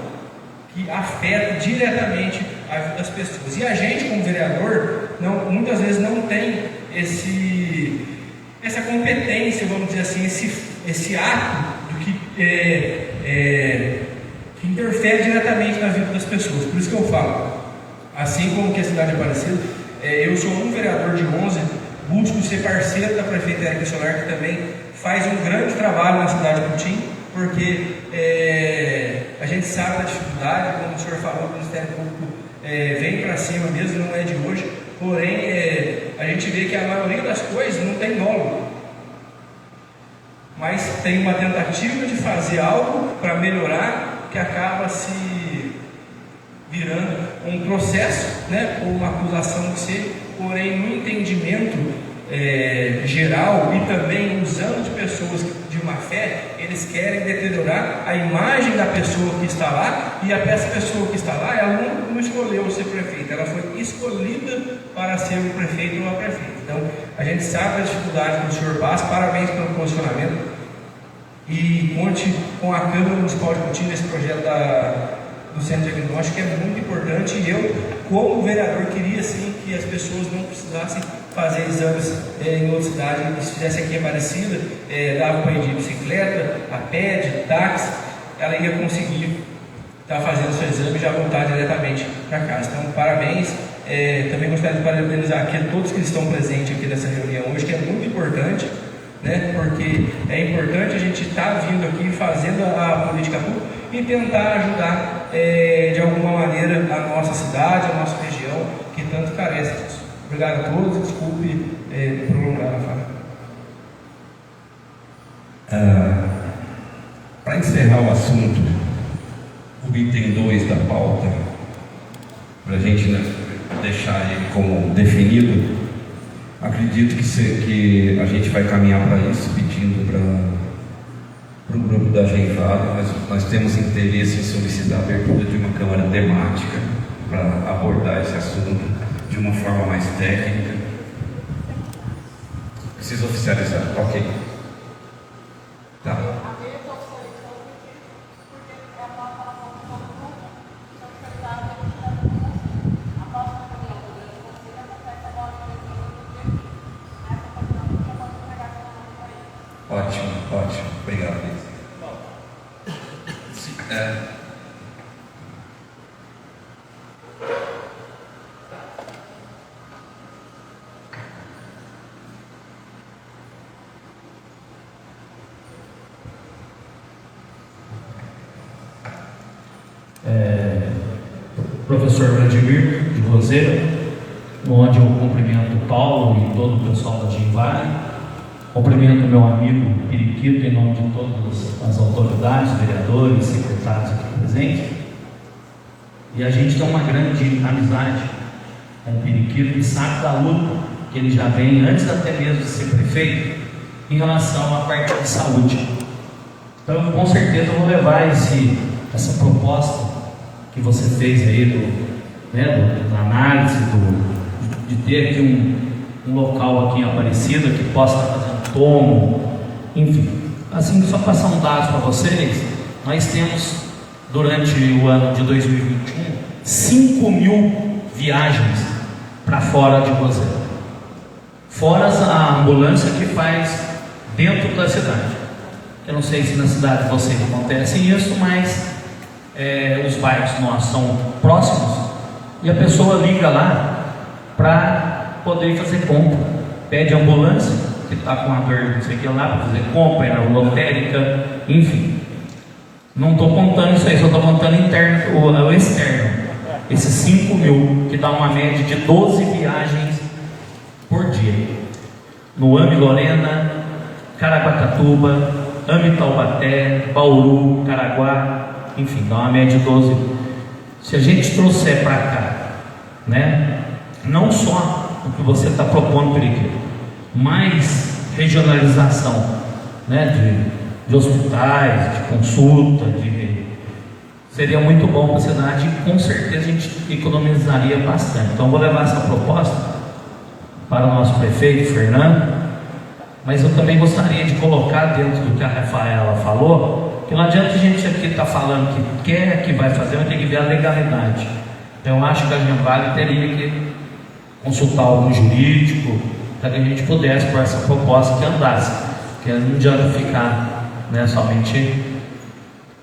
que afeta diretamente a vida das pessoas. E a gente, como vereador, muitas vezes não tem essa competência, vamos dizer assim, esse ato do que interfere diretamente na vida das pessoas. Por isso que eu falo, assim como que a cidade de Aparecida, eu sou um vereador de 11, busco ser parceiro da prefeita Érica Solar, que também faz um grande trabalho na cidade de Putim, porque a gente sabe da dificuldade, como o senhor falou, o Ministério Público vem para cima mesmo, não é de hoje, porém a gente vê que a maioria das coisas não tem nome, mas tem uma tentativa de fazer algo para melhorar, que acaba se virando um processo, né, ou uma acusação que seja, porém no entendimento geral e também usando de pessoas de má fé, eles querem deteriorar a imagem da pessoa que está lá, e essa pessoa que está lá, ela não escolheu ser prefeita, ela foi escolhida para ser o prefeito ou a prefeita. Então, a gente sabe a dificuldade que o senhor passa, parabéns pelo posicionamento, e conte com a Câmara Municipal de Putim nesse projeto do Centro Diagnóstico, que é muito importante, e eu, como vereador, queria sim que as pessoas não precisassem fazer exames em outra cidade, se fizesse aqui em Aparecida, dava para ir de bicicleta, a pé, de táxi, ela ia conseguir estar fazendo seu exame e já voltar diretamente para casa. Então, parabéns. Também gostaria de parabenizar aqui todos que estão presentes aqui nessa reunião hoje, que é muito importante, né? Porque é importante a gente estar vindo aqui fazendo a política pública e tentar ajudar de alguma maneira a nossa cidade, a nossa região, que tanto carece disso. Obrigado a todos, desculpe prolongar a fala. Para encerrar o assunto, o item 2 da pauta, para a gente, né, deixar ele como definido, acredito que a gente vai caminhar para isso, pedindo para o grupo da Geivada. Nós temos interesse em solicitar a abertura de uma câmara temática para abordar esse assunto de uma forma mais técnica. Preciso oficializar, ok. Tá. Ótimo, ótimo. Obrigado, Liz. Professor Vladimir de Roseira, onde eu cumprimento o Paulo e todo o pessoal da Geivale, cumprimento meu amigo Periquito em nome de todas as autoridades, vereadores, secretários aqui presentes, e a gente tem uma grande amizade com o Periquito e sabe da luta que ele já vem, antes até mesmo de ser prefeito, em relação à parte de saúde. Então, com certeza, eu vou levar essa proposta que você fez aí da análise, de ter aqui um local aqui em Aparecida que possa estar fazendo tomo, enfim. Assim, só passar um dado para vocês, nós temos durante o ano de 2021 5.000 viagens para fora de Roseira, fora a ambulância que faz dentro da cidade. Eu não sei se na cidade de vocês acontece isso, mas os bairros nossos são próximos e a pessoa liga lá para poder fazer compra, pede ambulância, que está com uma dor, não sei o que lá, para fazer compra, na lotérica, enfim. Não estou contando isso aí, só estou contando interno, o externo. Esses 5.000, que dá uma média de 12 viagens por dia. No AME Lorena, Caraguatatuba, AME Taubaté, Bauru, Caraguá, enfim, dá uma média de 12. Se a gente trouxer para cá, né, não só o que você está propondo, Periquito, mas regionalização, né, de hospitais, de consulta, seria muito bom para a cidade e com certeza a gente economizaria bastante. Então, vou levar essa proposta para o nosso prefeito, Fernando, mas eu também gostaria de colocar dentro do que a Rafaela falou, que não adianta a gente aqui estar falando que quer, que vai fazer, mas tem que ver a legalidade. Então, eu acho que a Geivale teria que consultar algum jurídico para que a gente pudesse pôr essa proposta que andasse, que não adianta ficar, né, somente.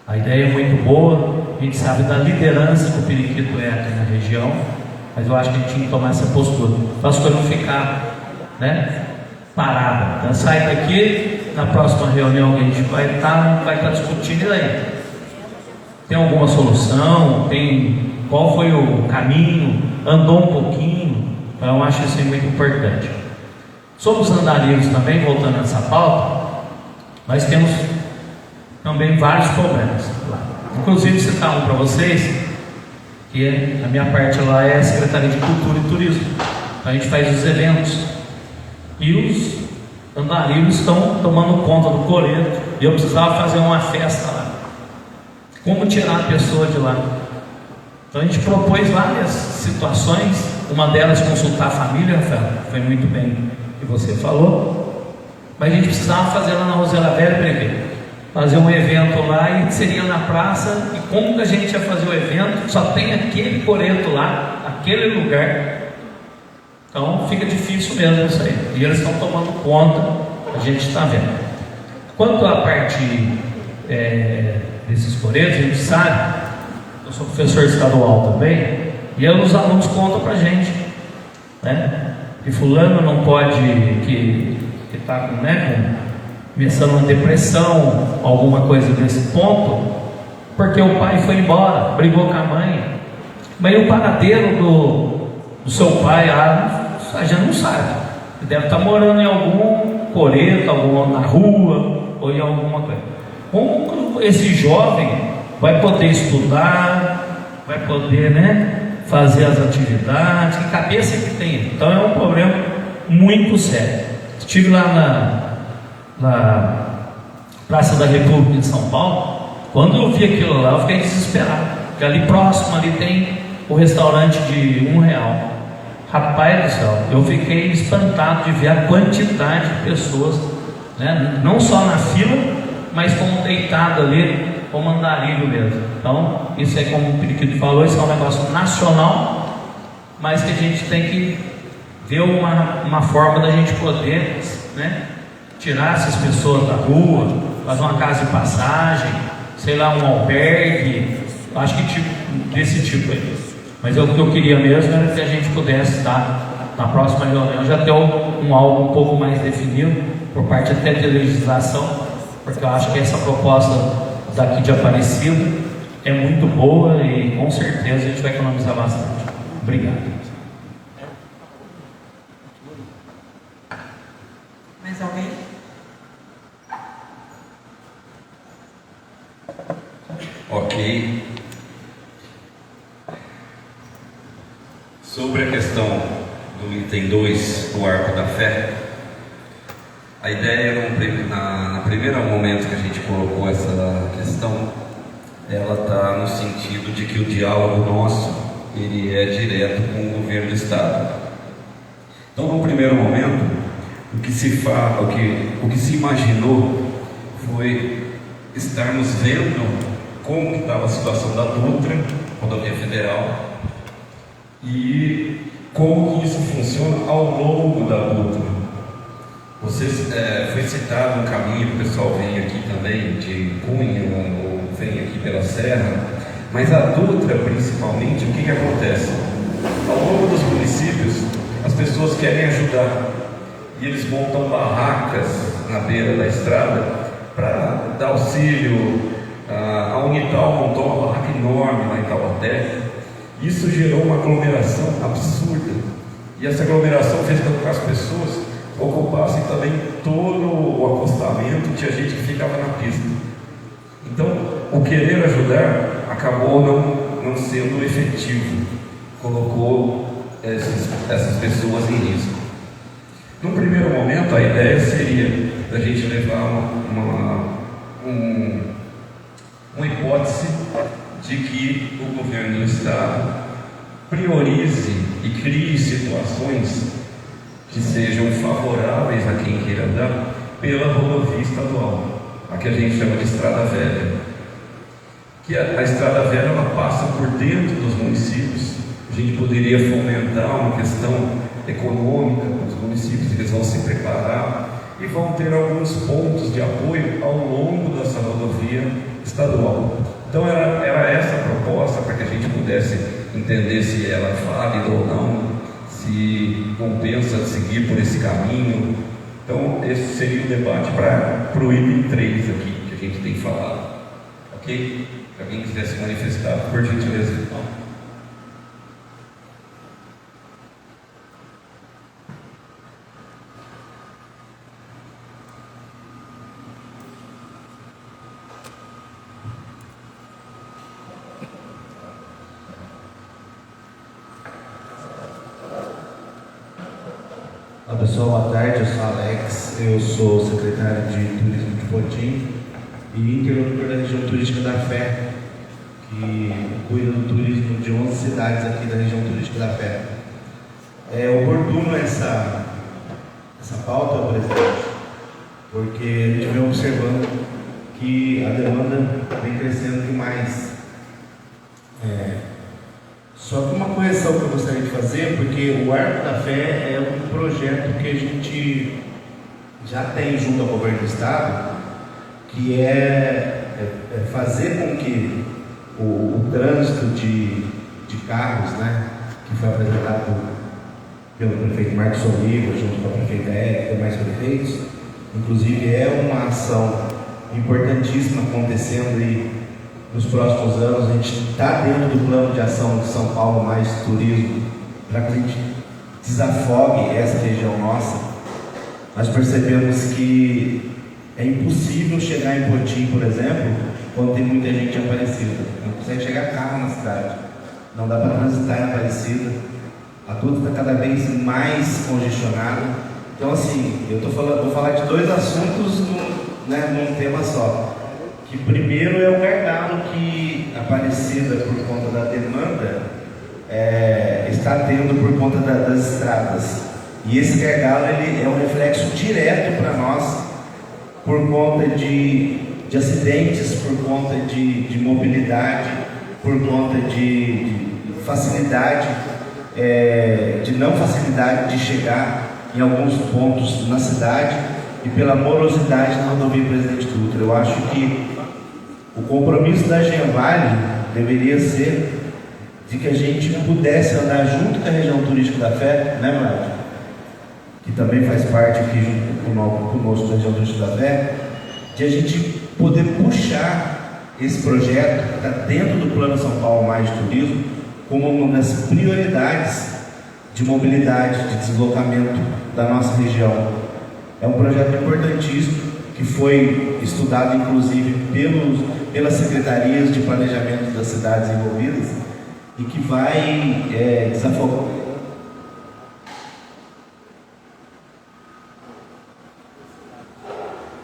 A ideia é muito boa, a gente sabe da liderança que o Periquito é aqui na região, mas eu acho que a gente tinha que tomar essa postura para as coisas não ficar, né, parada. Então, sai daqui, na próxima reunião que a gente vai estar discutindo aí. Tem alguma solução? Qual foi o caminho? Andou um pouquinho? Então, eu acho isso muito importante. Sobre os andarilhos também, voltando nessa pauta, nós temos também vários problemas lá. Inclusive, citar um para vocês, que a minha parte lá é a Secretaria de Cultura e Turismo. A gente faz os eventos e os andarilhos estão tomando conta do coreto e eu precisava fazer uma festa lá. Como tirar a pessoa de lá? Então a gente propôs várias situações, uma delas consultar a família, Rafael, foi muito bem que você falou, mas a gente precisava fazer lá na Roseira Velha, prefeito, fazer um evento lá e seria na praça, e como que a gente ia fazer o evento? Só tem aquele coreto lá, aquele lugar, então fica difícil mesmo isso aí, e eles estão tomando conta, a gente está vendo. Quanto à parte desses coretos, a gente sabe, eu sou professor estadual também, e aí os alunos contam para a gente, né, que fulano não pode, que está começando uma depressão, alguma coisa desse ponto, porque o pai foi embora, brigou com a mãe, mas o paradeiro do seu pai, a gente não sabe, ele deve estar morando em algum coreto, na rua, ou em alguma coisa. Como esse jovem vai poder estudar, vai poder, né, fazer as atividades, que cabeça que tem. Então é um problema muito sério. Estive lá na Praça da República de São Paulo. Quando eu vi aquilo lá, eu fiquei desesperado, porque ali próximo ali tem o restaurante de R$1. Rapaz do céu, eu fiquei espantado de ver a quantidade de pessoas, né? Não só na fila, mas como deitado ali, como andarilho mesmo. Então, isso aí, como o Periquito falou, isso é um negócio nacional, mas que a gente tem que ver uma forma da gente poder, né, tirar essas pessoas da rua, fazer uma casa de passagem, sei lá, um albergue, acho que desse tipo aí. Mas o que eu queria mesmo era que a gente pudesse estar na próxima reunião já ter algo um pouco mais definido, por parte até de legislação, porque eu acho que essa proposta daqui de Aparecida é muito boa e com certeza a gente vai economizar bastante. Obrigado. Mais alguém? Ok. Sobre a questão do item 2 do Arco da Fé, a ideia, no primeiro momento que a gente colocou essa questão, ela está no sentido de que o diálogo nosso, ele é direto com o governo do Estado. Então, no primeiro momento, o que se imaginou foi estarmos vendo como estava a situação da Dutra, rodovia federal, e como que isso funciona ao longo da Dutra. Foi citado um caminho que o pessoal vem aqui também, de Cunha, ou vem aqui pela Serra, mas a Dutra, principalmente, o que acontece? Ao longo dos municípios, as pessoas querem ajudar, e eles montam barracas na beira da estrada para dar auxílio. A Unital montou uma barraca enorme lá em Taubaté. Isso gerou uma aglomeração absurda, e essa aglomeração fez com que as pessoas ocupassem também todo o acostamento, tinha gente que ficava na pista. Então, o querer ajudar acabou não sendo efetivo, colocou essas pessoas em risco. No primeiro momento, a ideia seria a gente levar uma hipótese de que o governo do Estado priorize e crie situações que sejam favoráveis a quem queira andar pela rodovia estadual, a que a gente chama de Estrada Velha. Que a Estrada Velha, ela passa por dentro dos municípios. A gente poderia fomentar uma questão econômica para os municípios, eles vão se preparar e vão ter alguns pontos de apoio ao longo dessa rodovia estadual. Então era essa a proposta, para que a gente pudesse entender se ela é válida ou não, se compensa seguir por esse caminho. Então esse seria o debate para o item 3 aqui, que a gente tem falado. Ok? Se alguém quiser se manifestar, por gentileza. Então. Olá pessoal, boa tarde, eu sou Alex, eu sou secretário de Turismo de Potim e interlocutor da região turística da Fé, que cuida do turismo de 11 cidades aqui da região turística da Fé. É oportuno essa pauta, presidente, porque a gente vem observando que a demanda vem crescendo demais. Só que uma correção que eu gostaria de fazer, porque o Arco da Fé é um projeto que a gente já tem junto ao governo do Estado, que é fazer com que o trânsito de carros, né, que foi apresentado pelo prefeito Marcos Oliva, junto com a prefeita Érica e demais prefeitos, inclusive é uma ação importantíssima acontecendo aí nos próximos anos. A gente está dentro do plano de ação de São Paulo Mais Turismo, para que a gente desafogue essa região nossa. Nós percebemos que é impossível chegar em Potim, por exemplo, quando tem muita gente Aparecida. Não consegue chegar carro na cidade. não dá para transitar em Aparecida, a Dutra está cada vez mais congestionada. Então, assim, vou falar de dois assuntos num tema só. Que primeiro é o gargalo que Aparecida, por conta da demanda, está tendo por conta das estradas. E esse gargalo ele é um reflexo direto para nós, por conta de acidentes, por conta de mobilidade, por conta de facilidade, de não facilidade de chegar em alguns pontos na cidade e pela morosidade da rodovia Presidente Dutra. Eu acho que o compromisso da Genvale deveria ser de que a gente pudesse andar junto com a região turística da Fé, né, Márcio? Que também faz parte aqui junto conosco da região turística da Fé, de a gente poder puxar esse projeto que está dentro do Plano São Paulo Mais de Turismo como uma das prioridades de mobilidade, de deslocamento da nossa região. É um projeto importantíssimo que foi estudado inclusive pelas secretarias de planejamento das cidades envolvidas e que vai desafogar.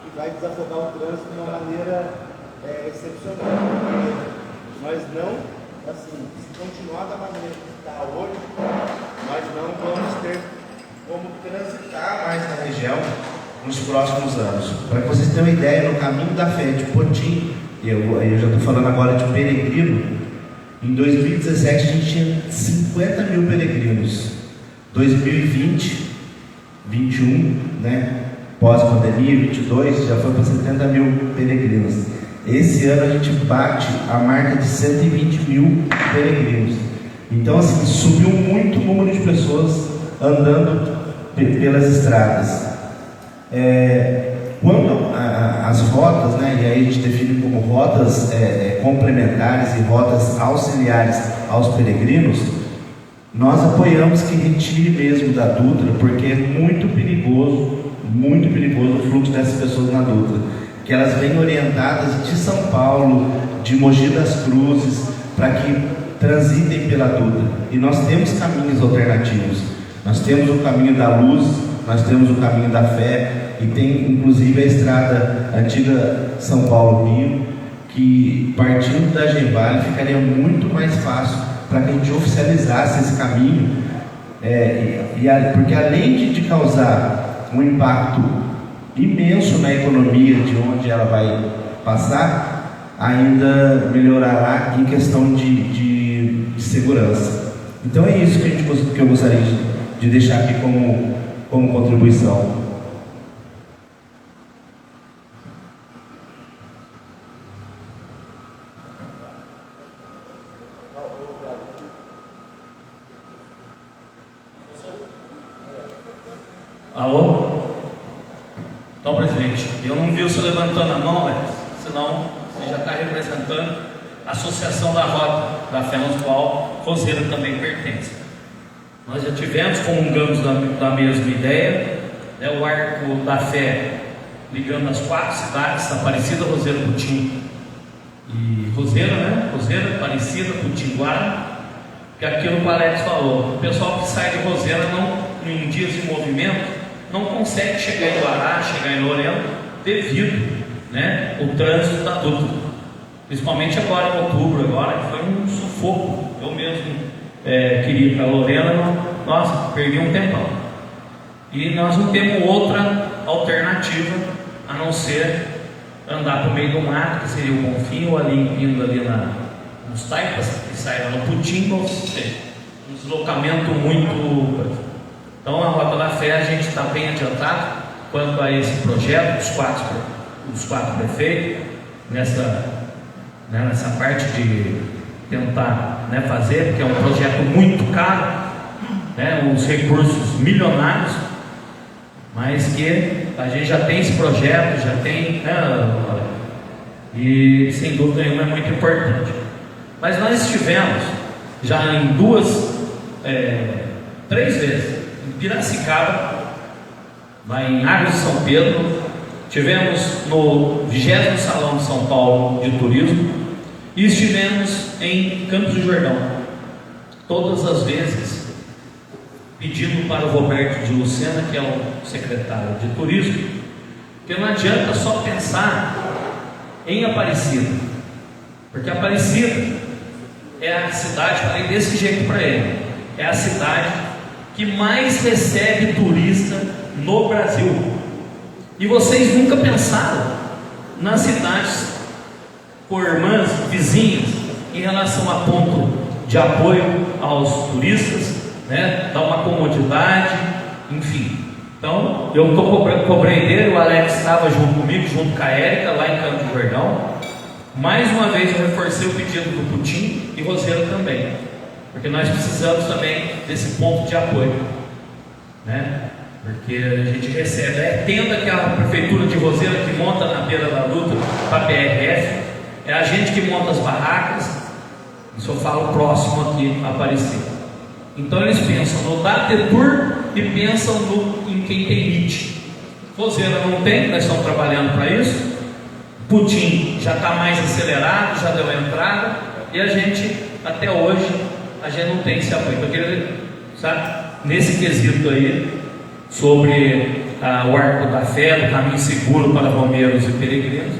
Que vai desafogar o trânsito de uma maneira excepcional. Nós não, assim, se continuar da maneira que está hoje, nós não vamos ter como transitar mais na região nos próximos anos. Para que vocês tenham uma ideia, no caminho da Fé de Potim, eu já estou falando agora de peregrino, em 2017 a gente tinha 50 mil peregrinos. 2020, 21, né? Pós-pandemia, 22, já foi para 70 mil peregrinos. Esse ano a gente bate a marca de 120 mil peregrinos. Então, assim, subiu muito o número de pessoas andando pelas estradas. Quando as rotas, né, e aí a gente define como rotas complementares e rotas auxiliares aos peregrinos, nós apoiamos que retire mesmo da Dutra, porque é muito perigoso o fluxo dessas pessoas na Dutra, que elas vêm orientadas de São Paulo, de Mogi das Cruzes, para que transitem pela Dutra. E nós temos caminhos alternativos. Nós temos o caminho da luz, nós temos o caminho da fé, e tem inclusive a estrada antiga São Paulo-Rio, que partindo da Genvale ficaria muito mais fácil para que a gente oficializasse esse caminho, porque além de causar um impacto imenso na economia de onde ela vai passar, ainda melhorará em questão de segurança. Então é isso que eu gostaria de deixar aqui como contribuição. Alô? Então, presidente, eu não vi o senhor levantando a mão, senão você já está representando a Associação da Rota da Fé, no qual Roseira também pertence. Nós já tivemos, comungamos da mesma ideia, o Arco da Fé ligando as 4 cidades, Aparecida, Roseira, Putim e Roseira, né? Roseira, Aparecida, Putim, Guará, que aquilo que o Alex falou, o pessoal que sai de Roseira em dias de movimento não consegue chegar em Guará, chegar em Lorena, devido, né, o trânsito da Dutra, principalmente agora em outubro, que foi um sufoco. Eu mesmo queria ir para Lorena, nossa, perdi um tempão. E nós não temos outra alternativa a não ser andar por meio do mato, que seria o Bonfim, ou ali indo ali nos Taipas, que sai lá no Putim, ou seja, um deslocamento muito. Então, a Rota da Fé, a gente está bem adiantado quanto a esse projeto dos quatro prefeitos, nessa parte de tentar fazer, porque é um projeto muito caro, uns recursos milionários, mas que a gente já tem esse projeto, e sem dúvida nenhuma é muito importante. Mas nós estivemos já em 3 vezes, em Piracicaba, lá em Águas de São Pedro, tivemos no 20º Salão de São Paulo de Turismo e estivemos em Campos do Jordão. todas as vezes, pedindo para o Roberto de Lucena, que é o secretário de turismo, que não adianta só pensar em Aparecida, porque Aparecida é a cidade, falei desse jeito para ele, é a cidade que mais recebe turista no Brasil. E vocês nunca pensaram nas cidades co-irmãs, vizinhas, em relação a ponto de apoio aos turistas, né? Dar uma comodidade, enfim. Então, eu cobrei dele, o Alex estava junto comigo, junto com a Érica, lá em Campo do Jordão. Mais uma vez eu reforcei o pedido do Putin e Roseira também, porque nós precisamos também desse ponto de apoio, né? Porque a gente recebe, é tenda que a prefeitura de Roseira que monta na beira da luta para a PRF, é a gente que monta as barracas, isso eu falo próximo aqui a Aparecida. Então eles pensam no Datetur e pensam em quem tem MIT. Roseira não tem, nós estamos trabalhando para isso. Putin já está mais acelerado, já deu a entrada, e a gente, até hoje, a gente não tem esse apoio. Então, eu queria, sabe, nesse quesito aí, sobre o Arco da Fé, o caminho seguro para romeiros e peregrinos,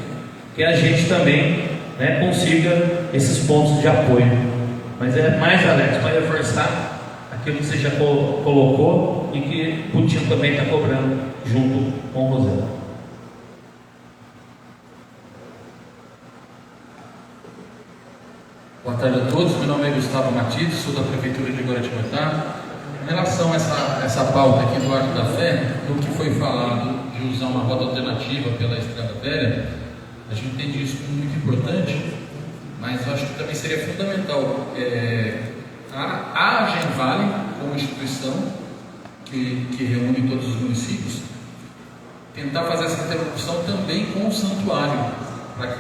que a gente também, né, consiga esses pontos de apoio. Mas é mais, Alex, para reforçar aquilo que você já colocou e que Putin também está cobrando junto com o Roseira. Boa tarde a todos, meu nome é Gustavo Matias, sou da Prefeitura de Guaratinguetá. Em relação a essa pauta aqui do Arco da Fé, do que foi falado de usar uma rota alternativa pela Estrada Velha, a gente entende isso como muito importante, mas eu acho que também seria fundamental a Genvale, como instituição que reúne todos os municípios, tentar fazer essa interlocução também com o santuário, para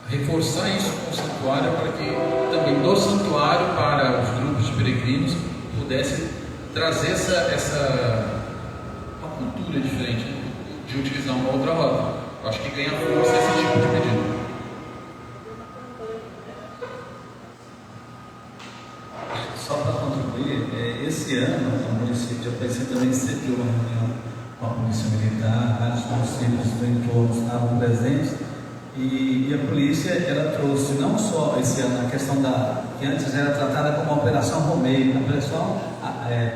reforçar isso com o santuário, para que também do santuário para os grupos de peregrinos pudesse trazer uma cultura diferente de utilizar uma outra rota. Eu acho que ganha força esse tipo de pedido. Só para contribuir, esse ano o município de Aparecida também cedeu uma reunião com a Polícia Militar, vários municípios do entorno estavam presentes, e a polícia ela trouxe não só esse ano a questão que antes era tratada como a Operação Romeiro, a Operação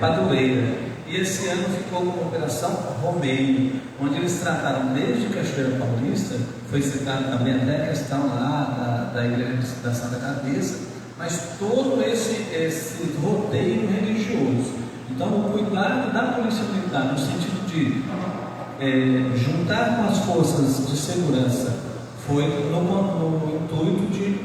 Padroeira, e esse ano ficou como Operação Romeiro, onde eles trataram desde Cachoeira Paulista, foi citada também até a questão lá da Igreja da Santa Cabeça, mas todo esse roteiro religioso. Então, o cuidado da Polícia Militar, no sentido de juntar com as forças de segurança, foi no intuito de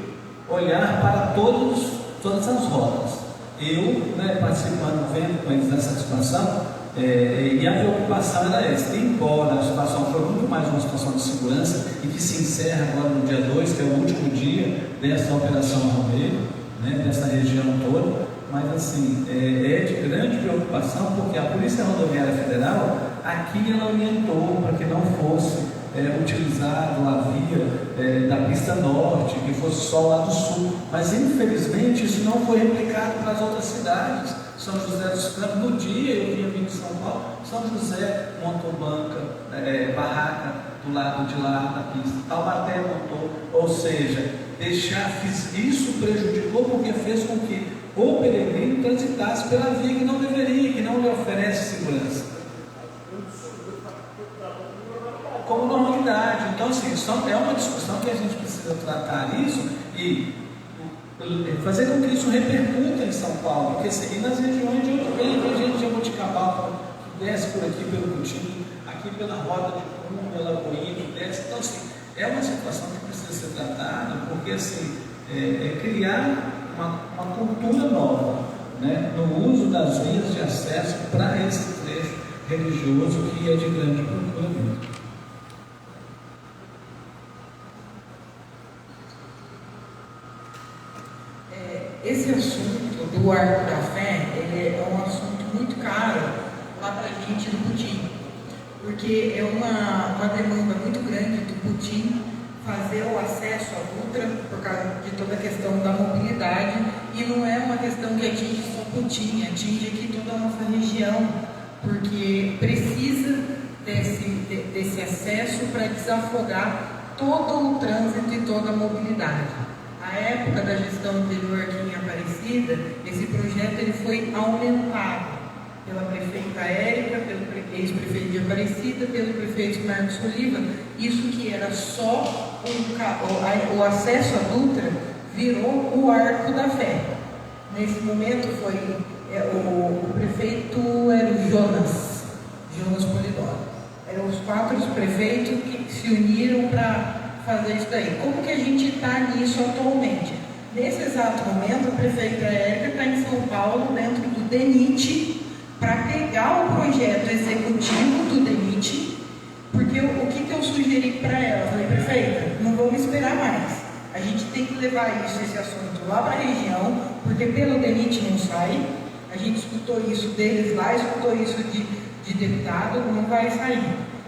olhar para todas as rotas. Eu, participando, vendo com eles nessa situação, e a preocupação era essa. Embora a situação foi muito mais uma situação de segurança e que se encerra agora no dia 2, que é o último dia dessa Operação Romeiro, dessa região toda, mas assim, é de grande preocupação, porque a Polícia Rodoviária Federal aqui ela orientou para que não fosse utilizado a via da pista norte, que fosse só lá do sul, mas infelizmente isso não foi replicado para as outras cidades. São José dos Campos, no dia eu vinha vir de São Paulo, São José montou banca, barraca do lado de lá da pista, Taubaté montou, ou seja, isso prejudicou porque fez com que o peregrino transitasse pela via que não deveria, que não lhe oferece segurança como normalidade. Então, assim, é uma discussão que a gente precisa tratar isso e fazer com que isso repercuta em São Paulo, porque assim, nas regiões de onde vem gente de Jaboticabal, que desce por aqui pelo Coutinho, aqui pela Rota de Cunha, pela Coinha, que desce. Então, assim, é uma situação que precisa ser tratada, porque assim, criar uma cultura nova, no uso das vias de acesso para esse trecho religioso que é de grande cultura mesmo. Esse assunto do Arco da Fé, ele é um assunto muito caro lá para a gente do Putin, porque é uma demanda muito grande do Putin fazer o acesso à Dutra por causa de toda a questão da mobilidade E não é uma questão que atinge só Cotim, atinge aqui toda a nossa região, porque precisa desse acesso para desafogar todo o trânsito e toda a mobilidade. Na época da gestão anterior aqui em Aparecida, esse projeto ele foi aumentado pela prefeita Érica, pelo ex-prefeito de Aparecida, pelo prefeito Marcos Oliva. Isso que era só o acesso à Dutra virou o Arco da Fé. Nesse momento foi o prefeito era o Jonas Polidoro. Eram os 4 prefeitos que se uniram para fazer isso daí. Como que a gente está nisso atualmente? Nesse exato momento, a prefeita Érica está em São Paulo, dentro do DENIT, para pegar o projeto executivo do DENIT, porque o que eu sugeri para ela? Eu falei, prefeita, não vamos esperar mais. A gente tem que levar esse assunto lá para a região, porque pelo DENIT não sai. A gente escutou isso deles lá, escutou isso de deputado, não vai sair.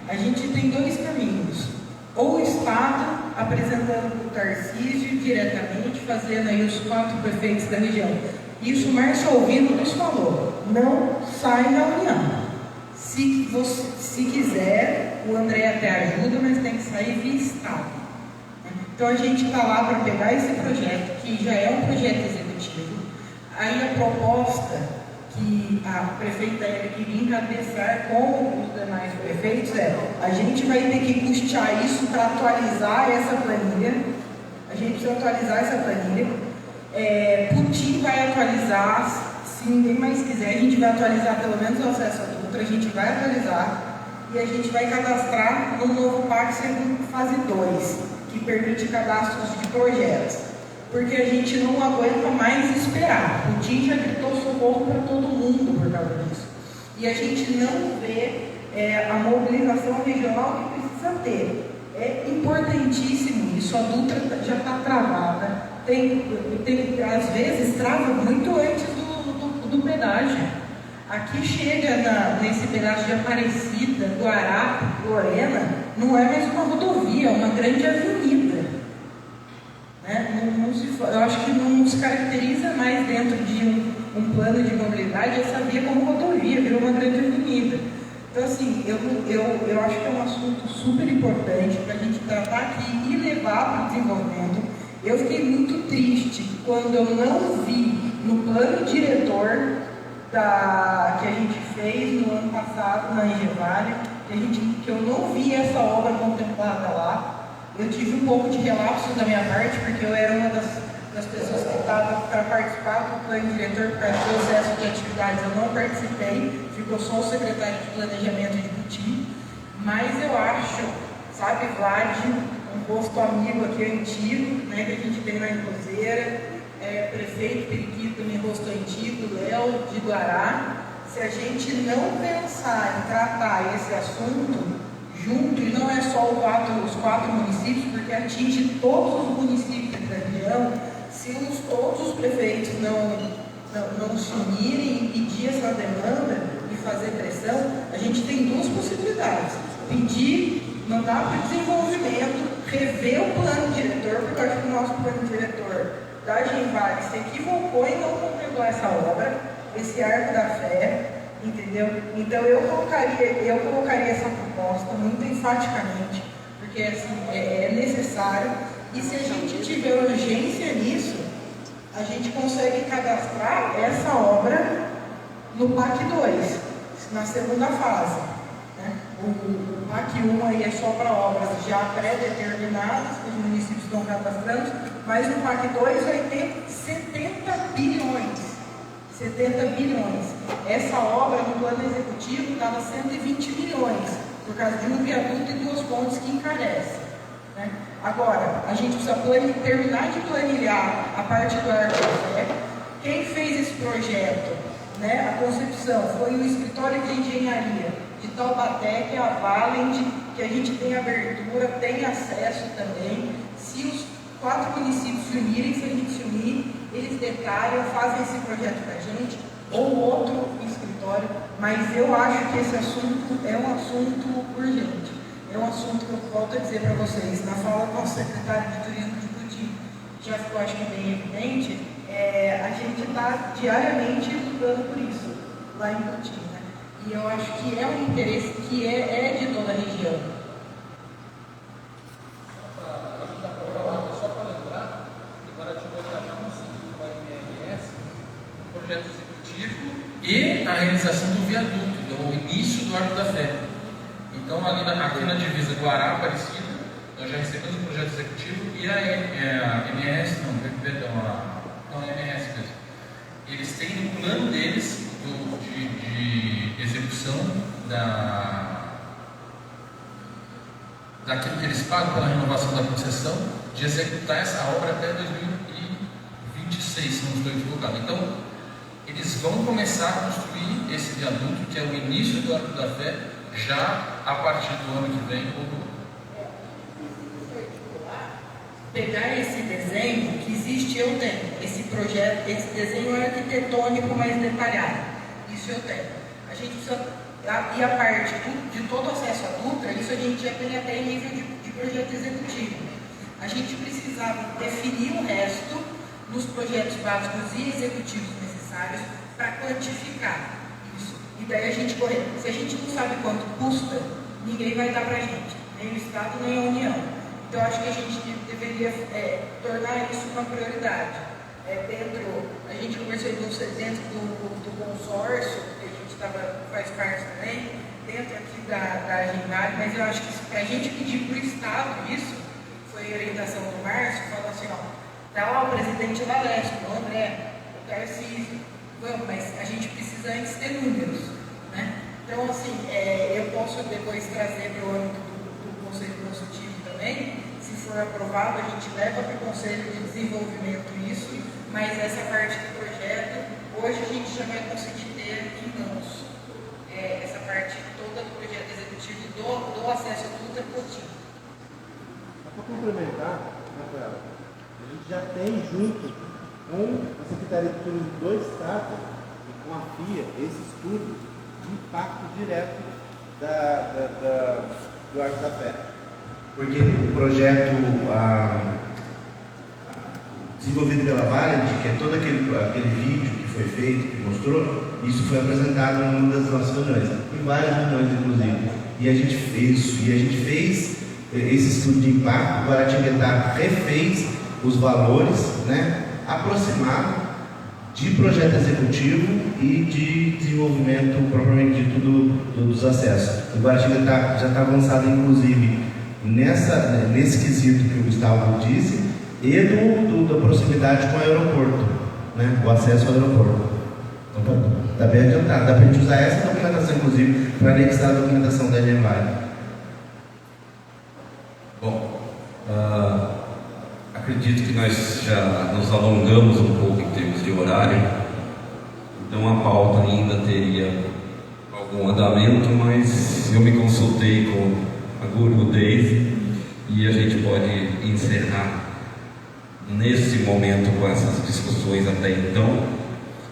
A gente tem 2 caminhos. Ou o Estado apresentando para o Tarcísio diretamente, fazendo aí os 4 prefeitos da região. Isso o Márcio Alvino nos falou, não sai na União. Se quiser, o André até ajuda, mas tem que sair via Estado. Então a gente está lá para pegar esse projeto, que já é um projeto executivo. Aí a proposta que a prefeita queria encabeçar com os demais prefeitos a gente vai ter que custear isso para atualizar essa planilha. A gente precisa atualizar essa planilha. Cotim vai atualizar, se ninguém mais quiser, a gente vai atualizar pelo menos o acesso à Dutra, a gente vai atualizar e a gente vai cadastrar no novo PAC fase 2, que permite cadastros de projetos. Porque a gente não aguenta mais esperar. O Tim já gritou socorro para todo mundo por causa disso. E a gente não vê a mobilização regional que precisa ter. É importantíssimo isso. A Dutra já está travada. Às vezes trava muito antes do pedágio. Aqui chega nesse pedágio de Aparecida, Guará, Lorena, não é mais uma rodovia, é uma grande avenida. Eu acho que não se caracteriza mais dentro de um plano de mobilidade essa via como rodovia, virou uma grande avenida. Então, assim, eu acho que é um assunto super importante para a gente tratar aqui e levar para o desenvolvimento. Eu fiquei muito triste quando eu não vi no plano diretor que a gente fez no ano passado na Engevale, que eu não vi essa obra contemplada lá. Eu tive um pouco de relapso da minha parte, porque eu era uma das pessoas que estava para participar do plano diretor para o processo de atividades. Eu não participei, ficou só o secretário de planejamento de Cotim. Mas eu acho, sabe, Vlad, um posto amigo aqui antigo, né, que a gente tem lá em Roseira, prefeito Periquito também posto antigo, Léo de Guará. Se a gente não pensar em tratar esse assunto junto, e não é só os 4 municípios, porque atinge todos os municípios da região, se todos os prefeitos não se unirem e pedir essa demanda e fazer pressão, a gente tem 2 possibilidades. Pedir, mandar para o desenvolvimento, rever o plano diretor, porque eu acho que o nosso plano diretor da Genvale se equivocou em não contemplar essa obra, esse Arco da Fé. Entendeu? Então eu colocaria essa proposta muito enfaticamente, porque assim, é necessário, e se a gente tiver urgência nisso, a gente consegue cadastrar essa obra no PAC 2, na segunda fase. Né? O PAC 1 aí é só para obras já pré-determinadas, que os municípios estão cadastrando, mas no PAC 2 vai ter 70 bilhões. 70 bilhões. Essa obra no plano executivo estava 120 milhões, por causa de um viaduto e 2 pontes que encarecem. Né? Agora, a gente precisa terminar de planilhar a parte do Arco da Fé. Quem fez esse projeto, né, a concepção, foi o escritório de engenharia de Taubaté, que é a Valent, que a gente tem abertura, tem acesso também. Se os 4 municípios se unirem, se a gente se unir, eles detalham, fazem esse projeto para a gente, ou outro escritório, mas eu acho que esse assunto é um assunto urgente. É um assunto que eu volto a dizer para vocês, na fala do nosso secretário de Turismo de Cotim, já ficou, acho que bem evidente, a gente está diariamente lutando por isso, lá em Cotim, né? E eu acho que é um interesse que é de toda a região. Só para lembrar, que Guaratinguetá já conseguiu com a MRS um projeto executivo e a realização do viaduto, do início do Arco da Fé. Então, aqui na divisa Guará, Aparecida, nós já recebemos o projeto executivo e a MS, a MS mesmo. Eles têm no plano deles de execução daquilo que eles pagam pela renovação da concessão, de executar essa obra até 2026, se não estou equivocado. Então, eles vão começar a construir esse viaduto, que é o início do Arco da Fé, já a partir do ano que vem. Pegar esse desenho que existe, eu tenho. Esse projeto, esse desenho é arquitetônico mais detalhado. Isso eu tenho. A gente precisa. E a parte de todo o acesso à Dutra, isso a gente já tem até em nível de projeto executivo. A gente precisava definir o resto nos projetos básicos e executivos necessários para quantificar isso. E daí a gente correr. Se a gente não sabe quanto custa, ninguém vai dar para a gente, nem o Estado, nem a União. Então, acho que a gente deveria tornar isso uma prioridade. A gente conversou dentro do consórcio, que a gente faz parte também, dentro aqui da Agenvale, mas eu acho que se a gente pedir para o Estado isso, foi a orientação do Márcio, falou assim, tá lá o presidente da Leste, o André, o Tarcísio, vamos, mas a gente precisa antes ter números, né? Então, assim, eu posso depois trazer para o âmbito do Conselho Consultivo também, se for aprovado, a gente leva para o Conselho de Desenvolvimento isso, mas essa parte do projeto, hoje a gente já vai conseguir ter em mãos essa parte toda do projeto executivo do acesso a tudo é Cotim. Para complementar, Rafael, a gente já tem junto com a Secretaria de Turismo do Estado e com a FIA esse estudo de impacto direto do Arco da Fé. Porque o projeto desenvolvido pela Valand, que é todo aquele vídeo que foi feito, que mostrou, isso foi apresentado em uma das nossas reuniões, em várias reuniões inclusive. E a gente fez esse estudo de impacto, o Guaratinguetá refez os valores, né, aproximado de projeto executivo e de desenvolvimento propriamente dito dos acessos. O Guaratinguetá já está avançado inclusive nesse quesito que o Gustavo disse, e da proximidade com o aeroporto, né? O acesso ao aeroporto. Então, está bem adiantado. Dá para a gente usar essa documentação, inclusive, para anexar a documentação da Agenvale. Bom, acredito que nós já nos alongamos um pouco em termos de horário, então a pauta ainda teria algum andamento, mas eu me consultei com a Guru Dave e a gente pode encerrar nesse momento com essas discussões até então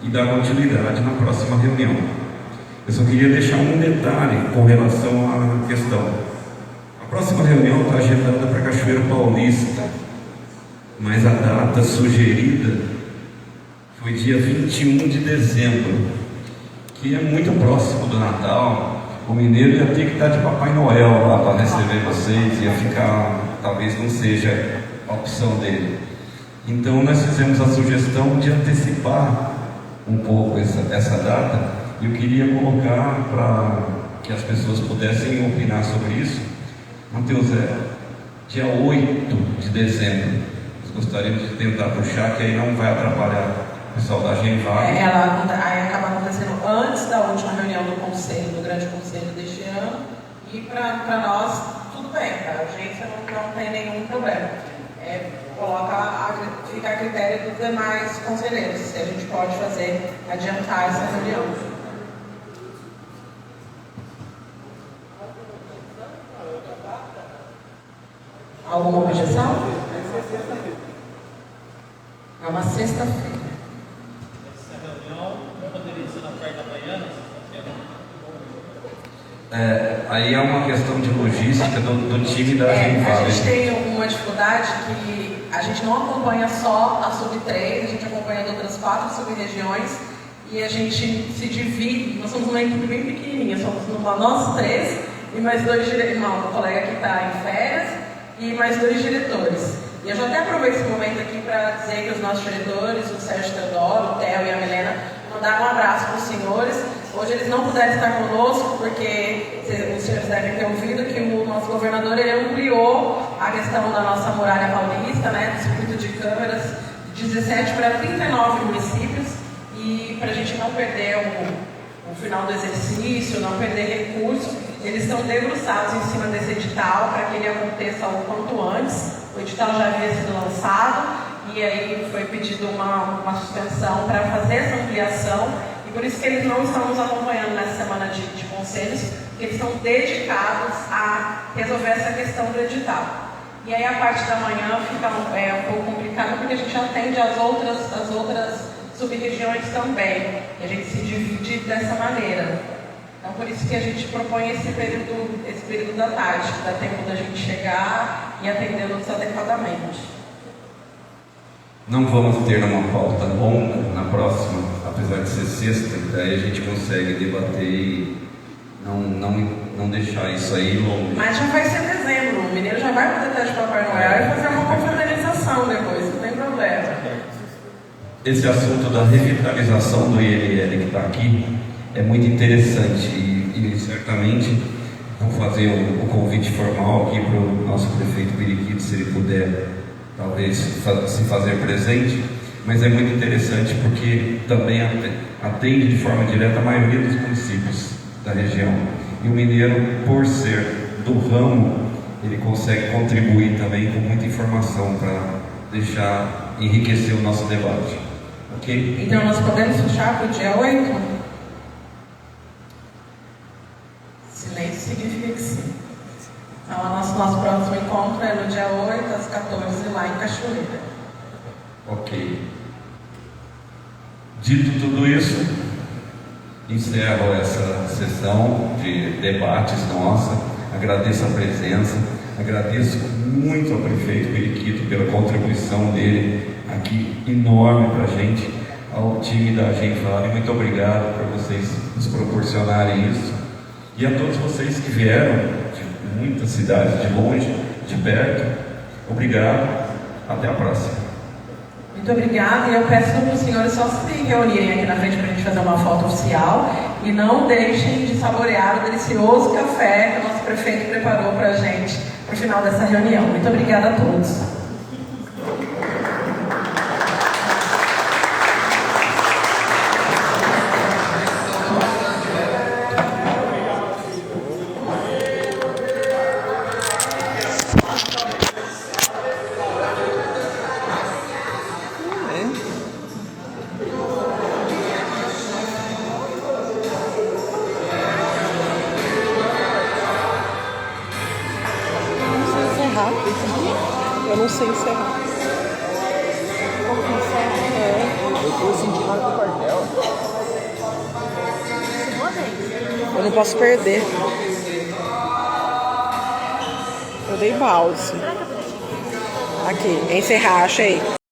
e dar continuidade na próxima reunião. Eu só queria deixar um detalhe com relação à questão. A próxima reunião está agendada para Cachoeiro Paulista, mas a data sugerida foi dia 21 de dezembro, que é muito próximo do Natal. O mineiro ia ter que estar de Papai Noel lá para receber vocês, ia ficar, talvez não seja a opção dele. Então nós fizemos a sugestão de antecipar um pouco essa data. Eu queria colocar para que as pessoas pudessem opinar sobre isso. Mateus, dia 8 de dezembro. Nós gostaríamos de tentar puxar, que aí não vai atrapalhar o pessoal da Agenvale. Aí acaba acontecendo antes da última reunião do Conselho, do Grande Conselho deste ano. E para nós, tudo bem, para a agência não tem nenhum problema. Fica a critério dos demais conselheiros, se a gente pode adiantar essa reunião. Alguma objeção? É uma sexta-feira. Essa reunião não poderia ser na parte da manhã, Aí é uma questão de logística do time da Agenvale. A gente tem uma dificuldade que a gente não acompanha só a sub-3, a gente acompanha outras 4 sub-regiões e a gente se divide. Nós somos uma equipe bem pequenininha, somos nós 3 e mais 2 diretores, um colega que está em férias e mais 2 diretores. E eu já até aproveito esse momento aqui para dizer que os nossos diretores, o Sérgio Teodoro, o Theo e a Milena, mandaram um abraço para os senhores. Hoje eles não puderam estar conosco porque os senhores devem ter ouvido que o nosso governador ele ampliou a questão da nossa muralha paulista, né, do circuito de câmeras, de 17 para 39 municípios. E para a gente não perder o final do exercício, não perder recursos, eles estão debruçados em cima desse edital para que ele aconteça o quanto antes. O edital já havia sido lançado e aí foi pedido uma suspensão para fazer essa ampliação e por isso que eles não estão nos acompanhando nessa semana de conselhos, porque eles estão dedicados a resolver essa questão do edital. E aí a parte da manhã fica um pouco complicada porque a gente atende as outras sub-regiões também e a gente se divide dessa maneira. Então por isso que a gente propõe esse período da tarde, que dá tempo da gente chegar e atendê-los adequadamente. Não vamos ter uma pauta longa na próxima, apesar de ser sexta, daí a gente consegue debater e não deixar isso aí longe. Mas já vai ser dezembro, o mineiro já vai poder estar de Papai Noel e fazer uma confraternização depois, não tem problema. Esse assunto da revitalização do ILL que está aqui é muito interessante e certamente vou fazer o convite formal aqui para o nosso prefeito Periquito, se ele puder talvez se fazer presente, mas é muito interessante porque também atende de forma direta a maioria dos municípios da região. E o mineiro, por ser do ramo, ele consegue contribuir também com muita informação para enriquecer o nosso debate. Ok? Então nós podemos fechar para o dia 8? Silêncio significa que sim. Então, nosso próximo encontro é no dia 8, às 14, lá em Cachoeira. Ok. Dito tudo isso, encerro essa sessão de debates nossa. Agradeço a presença, agradeço muito ao prefeito Periquito pela contribuição dele aqui, enorme para a gente, ao time da Genfab. Muito obrigado por vocês nos proporcionarem isso. E a todos vocês que vieram muitas cidades, de longe, de perto. Obrigado, até a próxima. Muito obrigada, e eu peço para os senhores só se reunirem aqui na frente para a gente fazer uma foto oficial e não deixem de saborear o delicioso café que o nosso prefeito preparou para a gente para o final dessa reunião. Muito obrigada a todos. Eu não sei encerrar. Como que encerra? Eu tô sentindo lá no quartel. Eu não posso perder. Eu dei pause. Aqui, encerrar, achei.